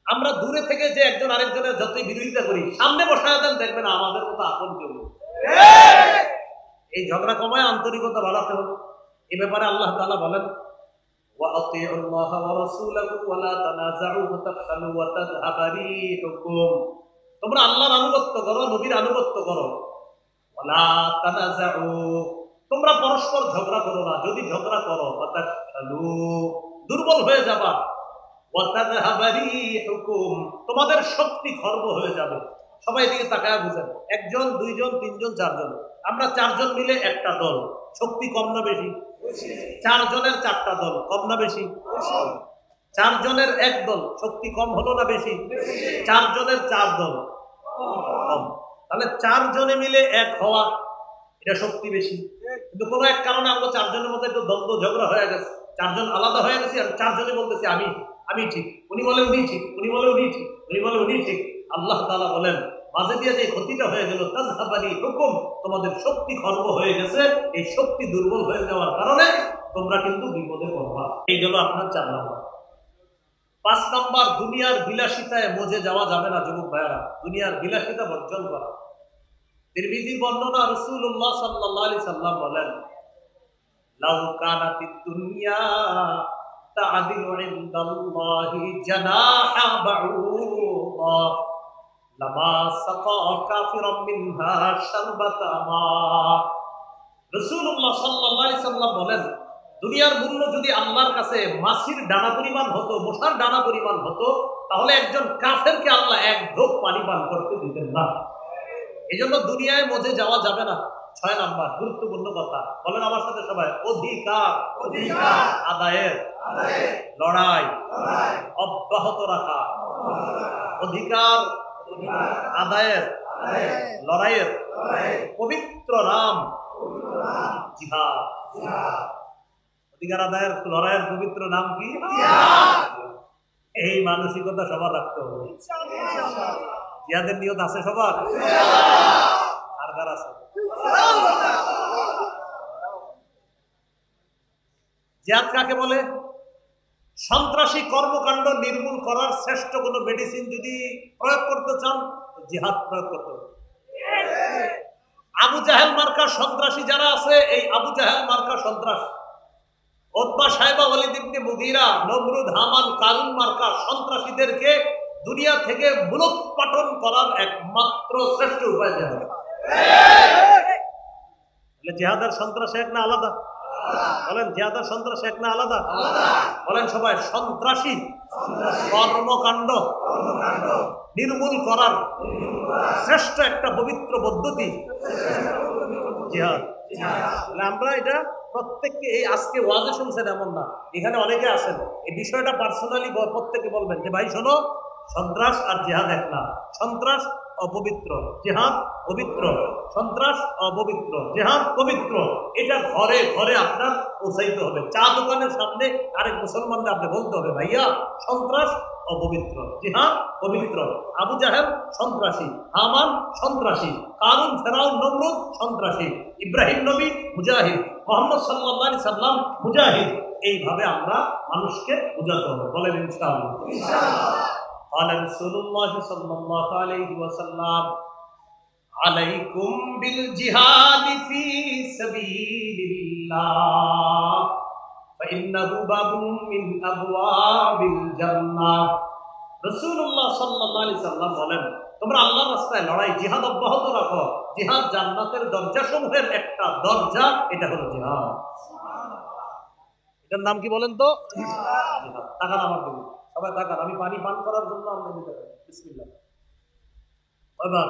আমরা দূরে থেকে যে একজন আরেকজনের যতই বিরোধিতা করি, সামনে বসায় দেন, দেখবেন আমাদের মতো আপন কেউ নেই। এই ঝগড়া কমায় আন্তরিকতা বাড়াতে হবে। এই ব্যাপারে আল্লাহ তাআলা বলেন, ওয়াতিউল্লাহা ওয়া রাসূলাহু ওয়া লা তানাযাউ ফাতাফশালু ওয়া তাযহাবা রিহুকুম। তোমরা আল্লাহর আনুগত্য করো, নবীর আনুগত্য করো। ওয়া লা তানাযাউ, তোমরা পরস্পর ঝগড়া করো না। যদি ঝগড়া করো ফাতাফশালু, দুর্বল হয়ে যাবা। ওয়া তাযহাবা রিহুকুম, তোমাদের শক্তি খর্ব হয়ে যাবে। সবাই দিকে তাকায় বুঝেন, 1 জন 2 জন 3 জন 4 জন, আমরা 4 জন মিলে একটা দল, শক্তি কম না বেশি? 4 জনের 4টা দল, কম না বেশি? 4 জনের 1 দল, শক্তি কম হলো না বেশি? 4 জনের 4 দল, কম। তাহলে 4 জনে মিলে এক হওয়া, এটা শক্তি বেশি। কিন্তু কোনো এক কারণে আমরা 4 জনের মধ্যে একটু দ্বন্দ্ব ঝগড়া হয়ে গেছে, 4 জন আলাদা হয়ে গেছে, আর 4 জনে বলতেছে আমি ঠিক, উনি বলে উনি ঠিক, উনি বলে উনি ঠিক, উনি বলে উনি ঠিক। আল্লাহ তাআলা বলেন, মাঝে দিয়ে যে ক্ষতিটা হয়ে গেল, তাযহাবানি হুকুম, তোমাদের শক্তি খর্ব হয়ে গেছে। এই শক্তি দুর্বল হয়ে যাওয়ার কারণে তোমরা কিন্তু বিপদে পড়বা। এই গেল আপনার 4 নাম্বার। 5 নাম্বার, দুনিয়ার বিলাসিতায় মজে যাওয়া যাবে না। যুবক ভাইয়েরা, দুনিয়ার বিলাসিতা বর্জন করা। তিরমিজির বর্ণনা, রাসূলুল্লাহ সাল্লাল্লাহু আলাইহি সাল্লাম বলেন, লাউ কানাতিদ দুনিয়া তা'দিলু ইনদাল্লাহি জানাহা বাউদা লামা সাকা কাফিরাম মিনহা শারবাতা মা। রাসূলুল্লাহ সাল্লাল্লাহু আলাইহি সাল্লাম বলেন, দুনিয়ার মূল্য যদি আল্লাহর কাছে মাছির ডানা পরিমাণ হতো, মশার ডানা পরিমাণ হতো, তাহলে একজন কাফেরকে আল্লাহ 1 ঢোক পানি পান করতে দিতেন না। এজন্য দুনিয়ায় মজে যাওয়া যাবে না। 6 নাম্বার, গুরুত্বপূর্ণ কথা, বলেন আমার সাথে সবাই, অধিকার আদায়ের লড়াই অব্যাহত রাখা। অধিকার আদায়ের লড়াইয়ের পবিত্র নাম জিহাদ। অধিকার আদায়ের লড়াইয়ের পবিত্র নাম কি? এই মানসিকতা সবার রাখতে হবে। জিহাদের নিয়ত আছে সবার? আর কার আছে? জিহাদ কাকে বলে? সন্ত্রাসী কর্মকাণ্ড নির্মূল করার শ্রেষ্ঠ কোনো মেডিসিন যদি প্রয়োগ করতে চান, জিহাদ প্রয়োগ করতে হবে। আবু জাহেল মার্কা সন্ত্রাসী যারা আছে, এই আবু জাহেল মার্কা সন্ত্রাস, উতবা, শায়বা, ওয়ালিদ ইবনে মুগীরা, নমরুদ, হামান, কারুন মার্কা সন্ত্রাসীদেরকে দুনিয়া থেকে মূলোৎপাটন করার একমাত্র শ্রেষ্ঠ উপায় জিহাদ। জিহাদ আর সন্ত্রাস এক না আলাদা? বলেন, জিহাদ আর সন্ত্রাস এক না আলাদা? বলেন সবাই, সন্ত্রাসী কর্মকাণ্ড নির্মূল করার শ্রেষ্ঠ একটা পবিত্র পদ্ধতি জিহাদ। আমরা এটা প্রত্যেককে, এই আজকে ওয়াজে শুনছেন এমন না, এখানে অনেকে আছেন, এই বিষয়টা পার্সোনালি প্রত্যেকে বলবেন যে ভাই শোনো, সন্ত্রাস আর জিহাদ এক না। সন্ত্রাস অপবিত্র, জিহাদ পবিত্র। সন্ত্রাস অপবিত্র, জিহাদ পবিত্র। এটা ঘরে ঘরে আপনার পৌঁছাইতে হবে। চা দোকানের সামনে আরেক মুসলমানকে আপনি বলতে হবে, ভাইয়া সন্ত্রাস অপবিত্র, জিহাদ পবিত্র। আবু জাহেল সন্ত্রাসী, হামান সন্ত্রাসী, কারুন ফেরাউন নমরুদ সন্ত্রাসী, ইব্রাহিম নবী মুজাহিদ, মুহাম্মদ সাল্লাল্লাহু আলাইহি সাল্লাম মুজাহিদ। এইভাবে আমরা মানুষকে বোঝাতে হবে। বলেন ইনশাআল্লাহ। قال رسول الله صلى الله عليه وسلم عليكم بالجهاد في سبيل الله فإنه باب من أبواب الجنة। রাসূলুল্লাহ সাল্লাল্লাহু আলাইহি সাল্লাম বলেন, তোমরা আল্লাহর রাস্তায় লড়াই, জিহাদ অব্যাহত রাখো। জিহাদ জান্নাতের দরজাসমূহের একটা দরজা, এটা হলো জিহাদ। এটার নাম কি বলেন তো? জিহাদ। টাকা আমার দিন, সবাই তাকান, আমি পানি পান করার জন্য আমরা নিতে পারি। বিসমিল্লাহ। কয়বার?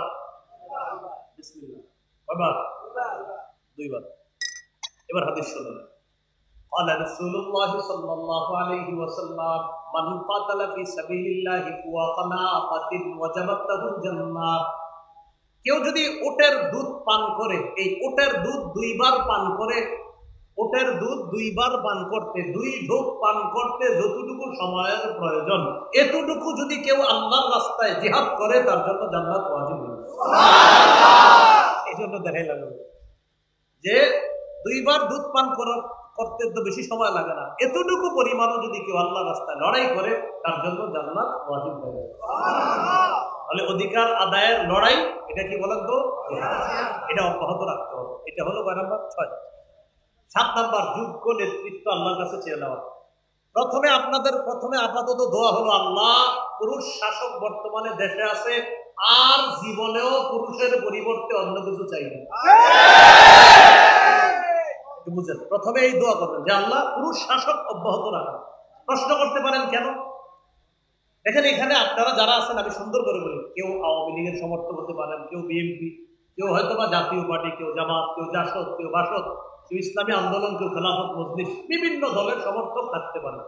বিসমিল্লাহ। কয়বার? দুইবার। এবার হাদিস শুনুন। قال رسول الله صلى الله عليه وسلم من قاتل في سبيل الله فوق ناقة وجبت له الجنة। কেউ যদি উটের দুধ পান করে, এই উটের দুধ দুইবার পান করে, উটের দুধ দুইবার পান করতে, দুই ঢোক পান করতে যতটুকু সময়ের প্রয়োজন, এতটুকু যদি কেউ আল্লাহর রাস্তায় জিহাদ করে, তার জন্য জান্নাত ওয়াজিব হয়ে যায়। এই জন্য দেখাই লাগবে যে দুইবার দুধ পান করতে তো বেশি সময় লাগে না, এতটুকু পরিমাণও যদি কেউ আল্লাহর রাস্তায় লড়াই করে, তার জন্য জান্নাত ওয়াজিব হয়ে যায়। তাহলে অধিকার আদায়ের লড়াই, এটা কি বলেন তো? এটা অব্যাহত রাখতে হবে। এটা হলো কয় নাম্বার? 6। 7 নাম্বার, যোগ্য নেতৃত্ব আল্লাহর কাছে চেয়ে নেওয়া। প্রথমে আপাতত দোয়া হলো, আল্লাহ পুরুষ শাসক বর্তমানে দেশে আছে, আর জীবনেও পুরুষের পরিবর্তে অন্য কিছু চাই না। বুঝেন, প্রথমে এই দোয়া করবেন যে আল্লাহ পুরুষ শাসক অব্যাহত রাখা। প্রশ্ন করতে পারেন কেন? দেখেন, এখানে আপনারা যারা আছেন, আমি সুন্দর করে বলি, কেউ আওয়ামী লীগের সমর্থক হতে পারেন, কেউ বিএনপি, কেউ হয়তো বা জাতীয় পার্টি, কেউ জামাত, কেউ জাসদ, কেউ বাসদ, কেউ ইসলামী আন্দোলন, কেউ খেলাফত মজলিস, বিভিন্ন দলের সমর্থক থাকতে পারেন।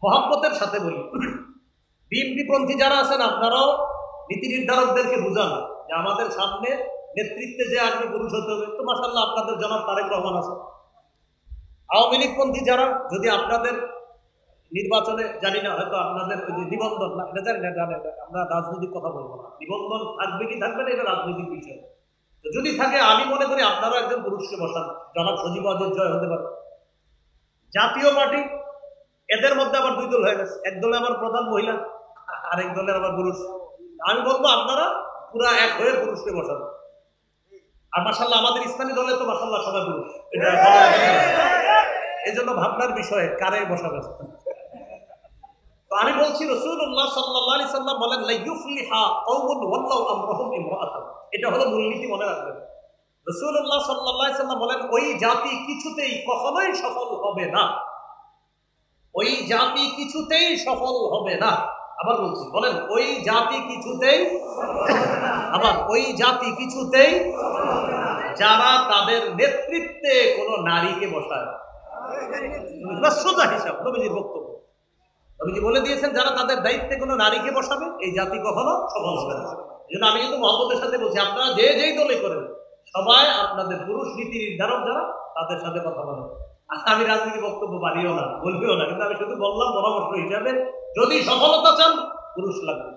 মহব্বতের সাথে বলি, বিএনপি পন্থী যারা আছেন, আপনারাও নীতি নির্ধারকদেরকে বুঝান যে আমাদের সামনে নেতৃত্বে যে আসবে পুরুষ হতে হবে। তো মাশাআল্লাহ, আপনাদের জনাব তারেক রহমান আছে। আওয়ামী লীগ পন্থী যারা, যদি আপনাদের নির্বাচনে, জানি না, হয়তো আপনাদের ওই যে নিবন্ধন না, এটা জানি না, জানেন, আমরা রাজনৈতিক কথা বলবো না, নিবন্ধন থাকবে কি থাকবে না, এটা রাজনৈতিক বিষয়। তো যদি থাকে, আমি মনে করি আপনারা একজন পুরুষকে বসান, জনাব সজীব ওয়াজেদ জয় হতে পারে। জাতীয় পার্টি, এদের মধ্যে আবার 2 দল হয়ে গেছে, এক দলে আবার প্রধান মহিলা, আরেক দলের আবার পুরুষ। আমি বলবো আপনারা পুরা এক হয়ে পুরুষকে বসান। আর মাশাআল্লাহ, আমাদের ইসলামী দলে তো মাশাআল্লাহ সবাই পুরুষ। এটা এই জন্য ভাবনার বিষয়ে কারে বসাবে। তো আমি বলছি, রাসূলুল্লাহ সাল্লাল্লাহু আলাইহি সাল্লাম বলেন, লা ইউফলিহা কওমুন ওয়াল্লাহু আমরুহুম ইমরাআতান। এটা হলো মূলনীতি, মনে রাখবেন। রাসূলুল্লাহ সাল্লাল্লাহু আলাইহি সাল্লাম বলেন, ওই জাতি কিছুতেই কখনোই সফল হবে না, ওই জাতি কিছুতেই সফল হবে না। আবার বলছি, বলেন, ওই জাতি কিছুতেই, আবার ওই জাতি কিছুতেই, যারা তাদের নেতৃত্বে কোনো নারীকে বসায়। সোজা হিসাব, নবীজির বক্তব্য। নবীজি বলে দিয়েছেন, যারা তাদের দায়িত্বে কোনো নারীকে বসাবে, এই জাতি কখনো সফল হবে না। এই জন্য আমি কিন্তু মহব্বতের সাথে বলছি, আপনারা যেই দলে করেন, সবাই আপনাদের পুরুষ নীতি নির্ধারক যারা, তাদের সাথে কথা বলেন। আমি রাজনীতি বক্তব্য বাড়িও না, বলবেও না, কিন্তু আমি শুধু বললাম পরামর্শ হিসাবে, যদি সফলতা চান, পুরুষ লাগবে।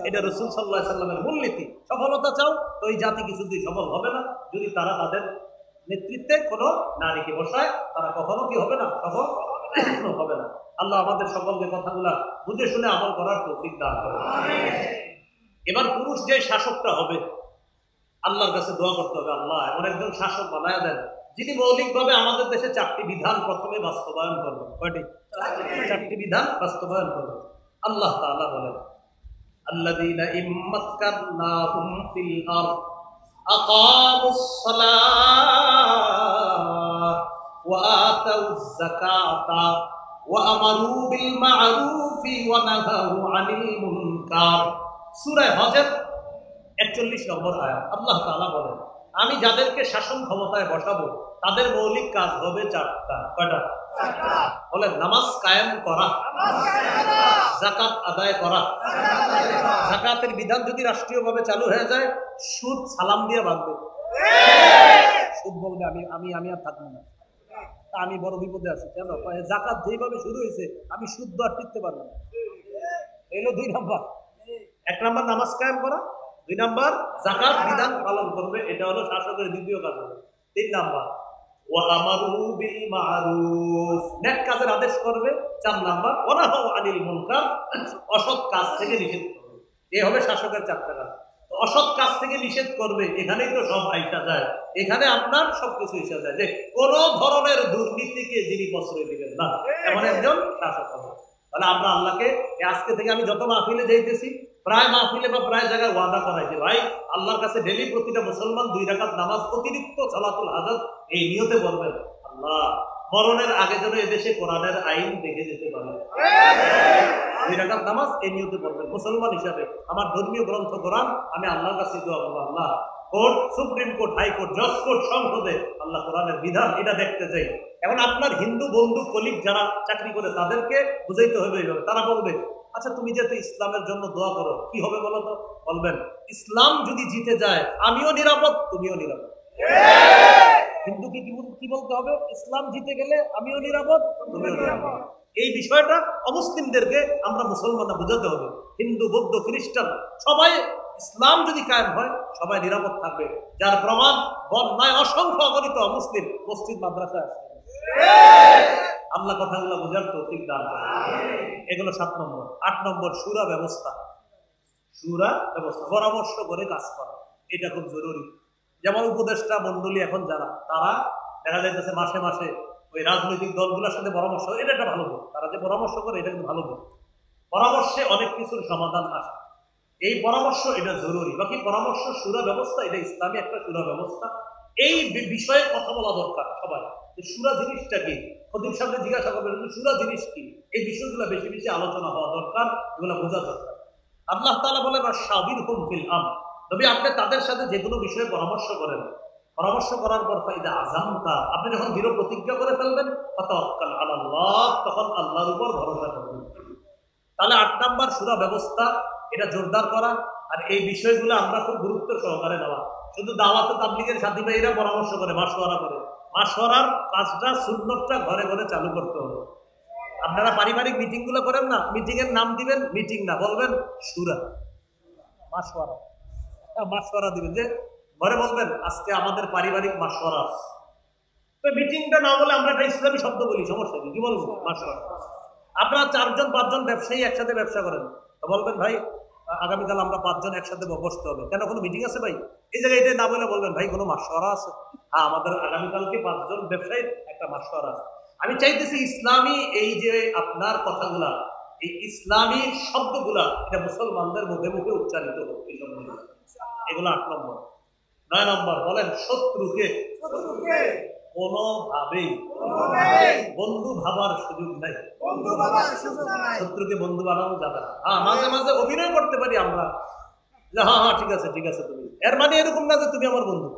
এটা রাসূল সাল্লাল্লাহু আলাইহি সাল্লামের মূলনীতি। সফলতা চাও তো এই জাতি কিছুতেই সফল হবে না যদি তারা তাদের নেতৃত্বে কোনো নারীকে বসায়, তারা কখনো কি হবে না, সফল হবে না। আল্লাহ আমাদের সকলকে কথাগুলা বুঝে শুনে আমল করার তৌফিক দান করুন। এবার পুরুষ যে শাসকটা হবে, আল্লাহর কাছে দোয়া করতে হবে, আল্লাহ এমন একজন শাসক বানায়া দেন যিনি মৌলিকভাবে আমাদের দেশে 4টি বিধান প্রথমে বাস্তবায়ন করবেন। কয়টি? 4টি বিধান বাস্তবায়ন করবেন। আল্লাহ তাআলা বলেন আল্লাযীনা ইম্মাক্কান্নাহুম ফিল আরদ আকামুস সালাহ ওয়া আতাউয যাকাতা ওয়া আমারু বিল মা'রুফি ওয়া নাহাউ আনিল মুনকার। সূরা হজের 41 নম্বর আয়াত। আল্লাহ তাআলা বলেন আমি যাদেরকে শাসন ক্ষমতায় বসাবো তাদের মৌলিক কাজ হবে চারটা। কয়টা? বলেন নামাজ কায়েম করা, যাকাত আদায় করা। যাকাতের বিধান যদি রাষ্ট্রীয়ভাবে চালু হয়ে যায়, সুদ সালাম দিয়ে ভাগবে। সুদ বলবে আমি আমি আমি আর থাকবো না, আমি বড় বিপদে আছি। কেন? যাকাত যেভাবে শুরু হয়েছে আমি সুদ আর টিকতে পারবো না। এলো 2 নাম্বার। 1 নাম্বার নামাজ কায়েম করা, 2 নাম্বার যাকাত বিধান পালন করবে, এটা হলো শাসকের দ্বিতীয় কাজ হবে। 3 নাম্বার ওয়া আমারু বিল মা'রুফ, নেক কাজের আদেশ করবে। 4 নাম্বার ওয়া নাহাউ আনিল মুনকার, অসৎ কাজ থেকে নিষেধ করবে। এই হবে শাসকের 4টা কাজ। তো অসৎ কাজ থেকে নিষেধ করবে, এখানেই তো সব আইসা যায়। এখানে আপনার সবকিছু এসে যায় যে কোন ধরনের দুর্নীতিকে যিনি প্রশ্রয় দিবেন না, এমন একজন শাসক হবে। তাহলে আমরা আল্লাহকে আজকে থেকে আমি যত মাহফিলে যাইতেছি, প্রায় মাহফিলে বা প্রায় জায়গায় ওয়াদা করাই যে ভাই আল্লাহর কাছে ডেলি প্রতিটা মুসলমান 2 রাকাত নামাজ অতিরিক্ত সালাতুল হাজাত এই নিয়তে বলবেন আল্লাহ মরণের আগে যেন এদেশে কোরআনের আইন দেখে যেতে পারে। 2 রাকাত নামাজ এই নিয়তে বলবেন মুসলমান হিসাবে। আমার ধর্মীয় গ্রন্থ কোরআন আমি আল্লাহর কাছে দোয়া করবো, আল্লাহ কোর্ট, সুপ্রিম কোর্ট, হাইকোর্ট, জজ কোর্ট, সংসদে আল্লাহ কোরআনের বিধান এটা দেখতে চাই। এখন আপনার হিন্দু বন্ধু কলিগ যারা চাকরি করে তাদেরকে বুঝাইতে হবে এইভাবে। তারা বলবে আচ্ছা তুমি যেহেতু ইসলামের জন্য দোয়া করো, কি হবে বলো তো? বলবেন ইসলাম যদি জিতে যায় আমিও নিরাপদ, তুমিও নিরাপদ। হিন্দুকে কি বলতে হবে? ইসলাম জিতে গেলে আমিও নিরাপদ, তুমিও নিরাপদ। এই বিষয়টা অমুসলিমদেরকে আমরা মুসলমানরা বুঝাতে হবে। হিন্দু, বৌদ্ধ, খ্রিস্টান সবাই ইসলাম যদি কায়েম হয় সবাই নিরাপদ থাকবে। যার প্রমাণ বন্যায় অসংখ্য অগণিত মুসলিম মসজিদ মাদ্রাসায় আছে। আল্লাহ কথাগুলো বোঝার তৌফিক দান করেন। এগুলো 7 নম্বর। 8 নম্বর শুরা ব্যবস্থা। শুরা ব্যবস্থা, পরামর্শ করে কাজ করা, এটা খুব জরুরি। যেমন উপদেষ্টা মন্ডলী এখন যারা, তারা দেখা যাইতেছে মাসে মাসে ওই রাজনৈতিক দলগুলোর সাথে পরামর্শ, এটা একটা ভালো দিক। তারা যে পরামর্শ করে এটা কিন্তু ভালো দিক। পরামর্শে অনেক কিছুর সমাধান আসে, এই পরামর্শ এটা জরুরি। বাকি পরামর্শ শুরা ব্যবস্থা এটা ইসলামী একটা শুরা ব্যবস্থা। এই বিষয়ে কথা বলা দরকার সবাই। শুরা জিনিসটা কি? খতিব সামনে জিজ্ঞাসা করবেন শুরা জিনিস কি? এই বিষয়গুলো বেশি বেশি আলোচনা হওয়া দরকার, এগুলো বোঝা দরকার। আল্লাহ তাআলা বলেন আশ-শাবিরহুম ফিল আমর, তবে আপনি তাদের সাথে যে কোনো বিষয়ে পরামর্শ করেন, পরামর্শ করার পর ফাইদা আযামতা, আপনি যখন দৃঢ় প্রতিজ্ঞা করে ফেলবেন ফাতাওয়াক্কাল আলাল্লাহ, তখন আল্লাহর উপর ভরসা করবেন। তাহলে 8 নাম্বার শুরা ব্যবস্থা, এটা জোরদার করা। আর এই বিষয়গুলো আমরা খুব গুরুত্ব সহকারে নেওয়া। শুধু দাওয়াত তাবলীগের সাথী ভাইরা পরামর্শ করে, মাশওয়ারা করে, মাশওয়ারার কাজটা সুন্নতটা ঘরে ঘরে চালু করতে হবে। আপনারা পারিবারিক মিটিং গুলো করেন না, মিটিং এর নাম দিবেন মিটিং না, বলবেন শুরা, মাশওয়ারা। মাশওয়ারা দিবেন, যে ঘরে বলবেন আজকে আমাদের পারিবারিক মাশওয়ারা। তো মিটিংটা না বলে আমরা একটা ইসলামী শব্দ বলি, সমস্যা কি? কি বলবো? মাশওয়ারা। আপনারা 4 জন 5 জন ব্যবসায়ী একসাথে ব্যবসা করেন, তো বলবেন ভাই আগামীকাল আমরা 5 জন একসাথে বসতে হবে। কেন? কোনো মিটিং আছে ভাই? এই জায়গায় এটা না বলে বলবেন ভাই কোনো মাশওয়ারা আছে? হ্যাঁ, আমাদের আগামীকালকে 5 জন ব্যবসায়ীর একটা মাশওয়ারা আছে। আমি চাইতেছি ইসলামী এই যে আপনার কথাগুলা, এই ইসলামী শব্দগুলা এটা মুসলমানদের মুখে মুখে উচ্চারিত হোক। এগুলো 8 নম্বর। 9 নম্বর বলেন শত্রুকে কোনোভাবেই বন্ধু ভাবার সুযোগ নাই। শত্রুকে বন্ধু বানানো যাবে না। হ্যাঁ, মাঝে মাঝে অভিনয় করতে পারি আমরা, হ্যাঁ হ্যাঁ ঠিক আছে ঠিক আছে তুমি, এর মানে এরকম না যে তুমি আমার বন্ধু।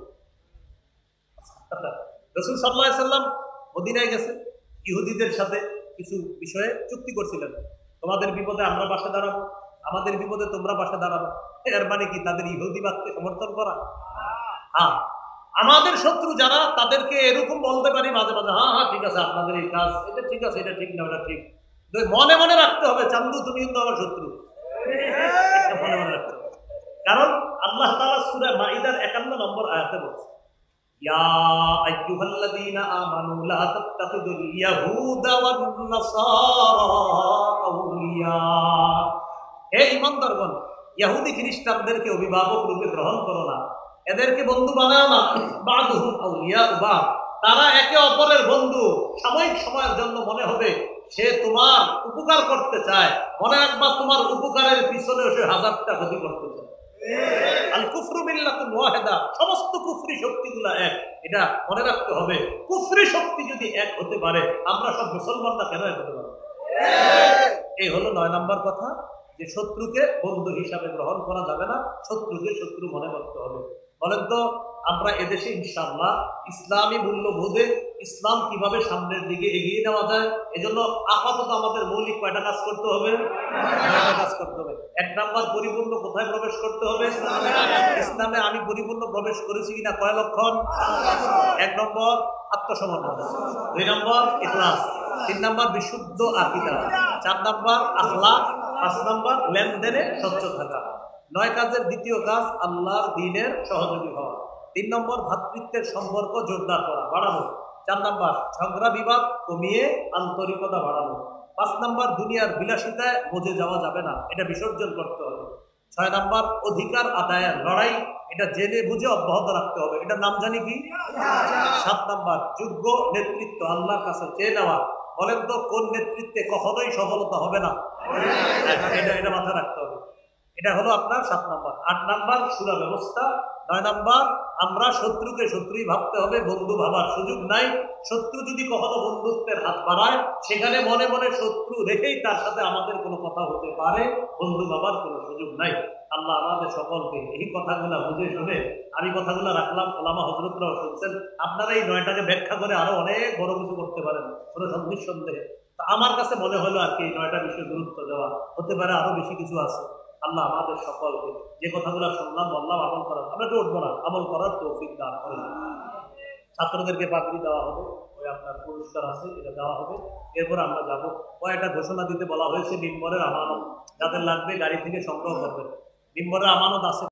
রাসূল সাল্লাল্লাহু আলাইহি সাল্লাম মদিনায় গেছে, ইহুদিদের সাথে কিছু বিষয়ে চুক্তি করছিলেন। তোমাদের বিপদে আমরা পাশে দাঁড়াবো, আমাদের বিপদে তোমরা পাশে দাঁড়াবো। এর মানে কি তাদের ইহুদিবাদকে সমর্থন করা? হ্যাঁ, আমাদের শত্রু যারা তাদেরকে এরকম বলতে পারি মাঝে মাঝে, হ্যাঁ হ্যাঁ ঠিক আছে আপনাদের এই কাজ এটা ঠিক আছে, এটা ঠিক না, ওটা ঠিক। মনে মনে রাখতে হবে চান্দু তুমি কিন্তু আমার শত্রু, মনে মনে রাখতে হবে। কারণ আল্লাহ তাআলা সূরা মাইদার 51 নম্বর আয়াতে বলছে ইয়া আইয়ুহাল্লাযীনা আমানু লা তাত্তাখিযুল ইয়াহুদা ওয়ান নাসারা আউলিয়া, হে ঈমানদারগণ ইহুদি খ্রিস্টানদেরকে অভিভাবক রূপে গ্রহণ করো না, এদেরকে বন্ধু বানাও না। বাদুহুম আউলিয়া বাদ, তারা একে অপরের বন্ধু। সাময়িক সময়ের জন্য মনে হবে সে তোমার উপকার করতে চায়, মনে রাখবা তোমার উপকারের পিছনে সে হাজারটা ক্ষতি করতে চায়। আল কুফরু মিল্লাতুন ওয়াহিদা, সমস্ত কুফরি শক্তিগুলা এক, এটা মনে রাখতে হবে। কুফরি শক্তি যদি এক হতে পারে, আমরা সব মুসলমানরা কেন এক হতে পারবো? এই হলো 9 নম্বর কথা, যে শত্রুকে বন্ধু হিসাবে গ্রহণ করা যাবে না, শত্রুকে শত্রু মনে করতে হবে। বলেন তো আমরা এদেশে ইনশাআল্লাহ ইসলামী মূল্যবোধে ইসলাম কিভাবে সামনের দিকে এগিয়ে নেওয়া যায়, এজন্য আপাতত আমাদের মৌলিক কয়টা কাজ করতে হবে? 9টা কাজ করতে হবে। 1 নাম্বার, পরিপূর্ণ কোথায় প্রবেশ করতে হবে? ইসলামে আমি পরিপূর্ণ প্রবেশ করেছি কিনা কয় লক্ষণ? 1 নম্বর আত্মসমর্পণ, 2 নম্বর ইখলাস, 3 নম্বর বিশুদ্ধ আকীদা, 4 নম্বর আখলাক, 5 নম্বর লেনদেনে স্বচ্ছ থাকা। 9 কাজের দ্বিতীয় কাজ আল্লাহর দ্বীনের সহযোগী হওয়া। 3 নম্বর ভ্রাতৃত্বের সম্পর্ক জোরদার করা, বাড়ানো। 4 নম্বর ঝগড়া বিবাদ কমিয়ে আন্তরিকতা বাড়ানো। 5 নম্বর দুনিয়ার বিলাসিতায় মজে যাওয়া যাবে না, এটা বিসর্জন করতে হবে। 6 নম্বর অধিকার আদায়ের লড়াই, এটা জেনে বুঝে অব্যাহত রাখতে হবে, এটার নাম জানি কি? 7 নম্বর যোগ্য নেতৃত্ব আল্লাহর কাছে চেয়ে নেওয়া। বলেন তো কোন নেতৃত্বে কখনোই সফলতা হবে না? এটা মাথায় রাখতে হবে। এটা হলো আপনার 7 নম্বর। 8 নম্বর সুরা ব্যবস্থা। 9 নম্বর আমরা শত্রুকে শত্রুই ভাবতে হবে, বন্ধু ভাবার সুযোগ নাই। শত্রু যদি কখনো বন্ধুত্বের হাত বাড়ায়, সেখানে মনে মনে শত্রু রেখেই তার সাথে আমাদের কোনো কথা হতে পারে, বন্ধু ভাবার কোনো সুযোগ নাই। আল্লাহ আমাদের সকলকে এই কথাগুলো বুঝে শুনে, আমি কথাগুলো রাখলাম, ওলামা হযরতরাও শুনছেন, আপনারা এই 9টাকে ব্যাখ্যা করে আরো অনেক বড় কিছু করতে পারেন, কোনো নিঃসন্দেহে। তা আমার কাছে মনে হলো আর কি এই 9টা বিষয়ে গুরুত্ব দেওয়া, হতে পারে আরো বেশি কিছু আছে। আল্লাহ আমাদের সকলকে যে কথাগুলো শুনলাম বললাম আমল করার, আমরা তো উঠবো না, আমল করার তৌফিক দান করেন। ছাত্রদেরকে পাগড়ি দেওয়া হবে, ওই আপনার পুরস্কার আছে, এটা দেওয়া হবে। এরপর আমরা যাবো, কয়েকটা ঘোষণা দিতে বলা হয়েছে, মিম্বরের আমানত যাদের লাগবে গাড়ি থেকে সংগ্রহ করবেন। মিম্বরের আমানত আছে।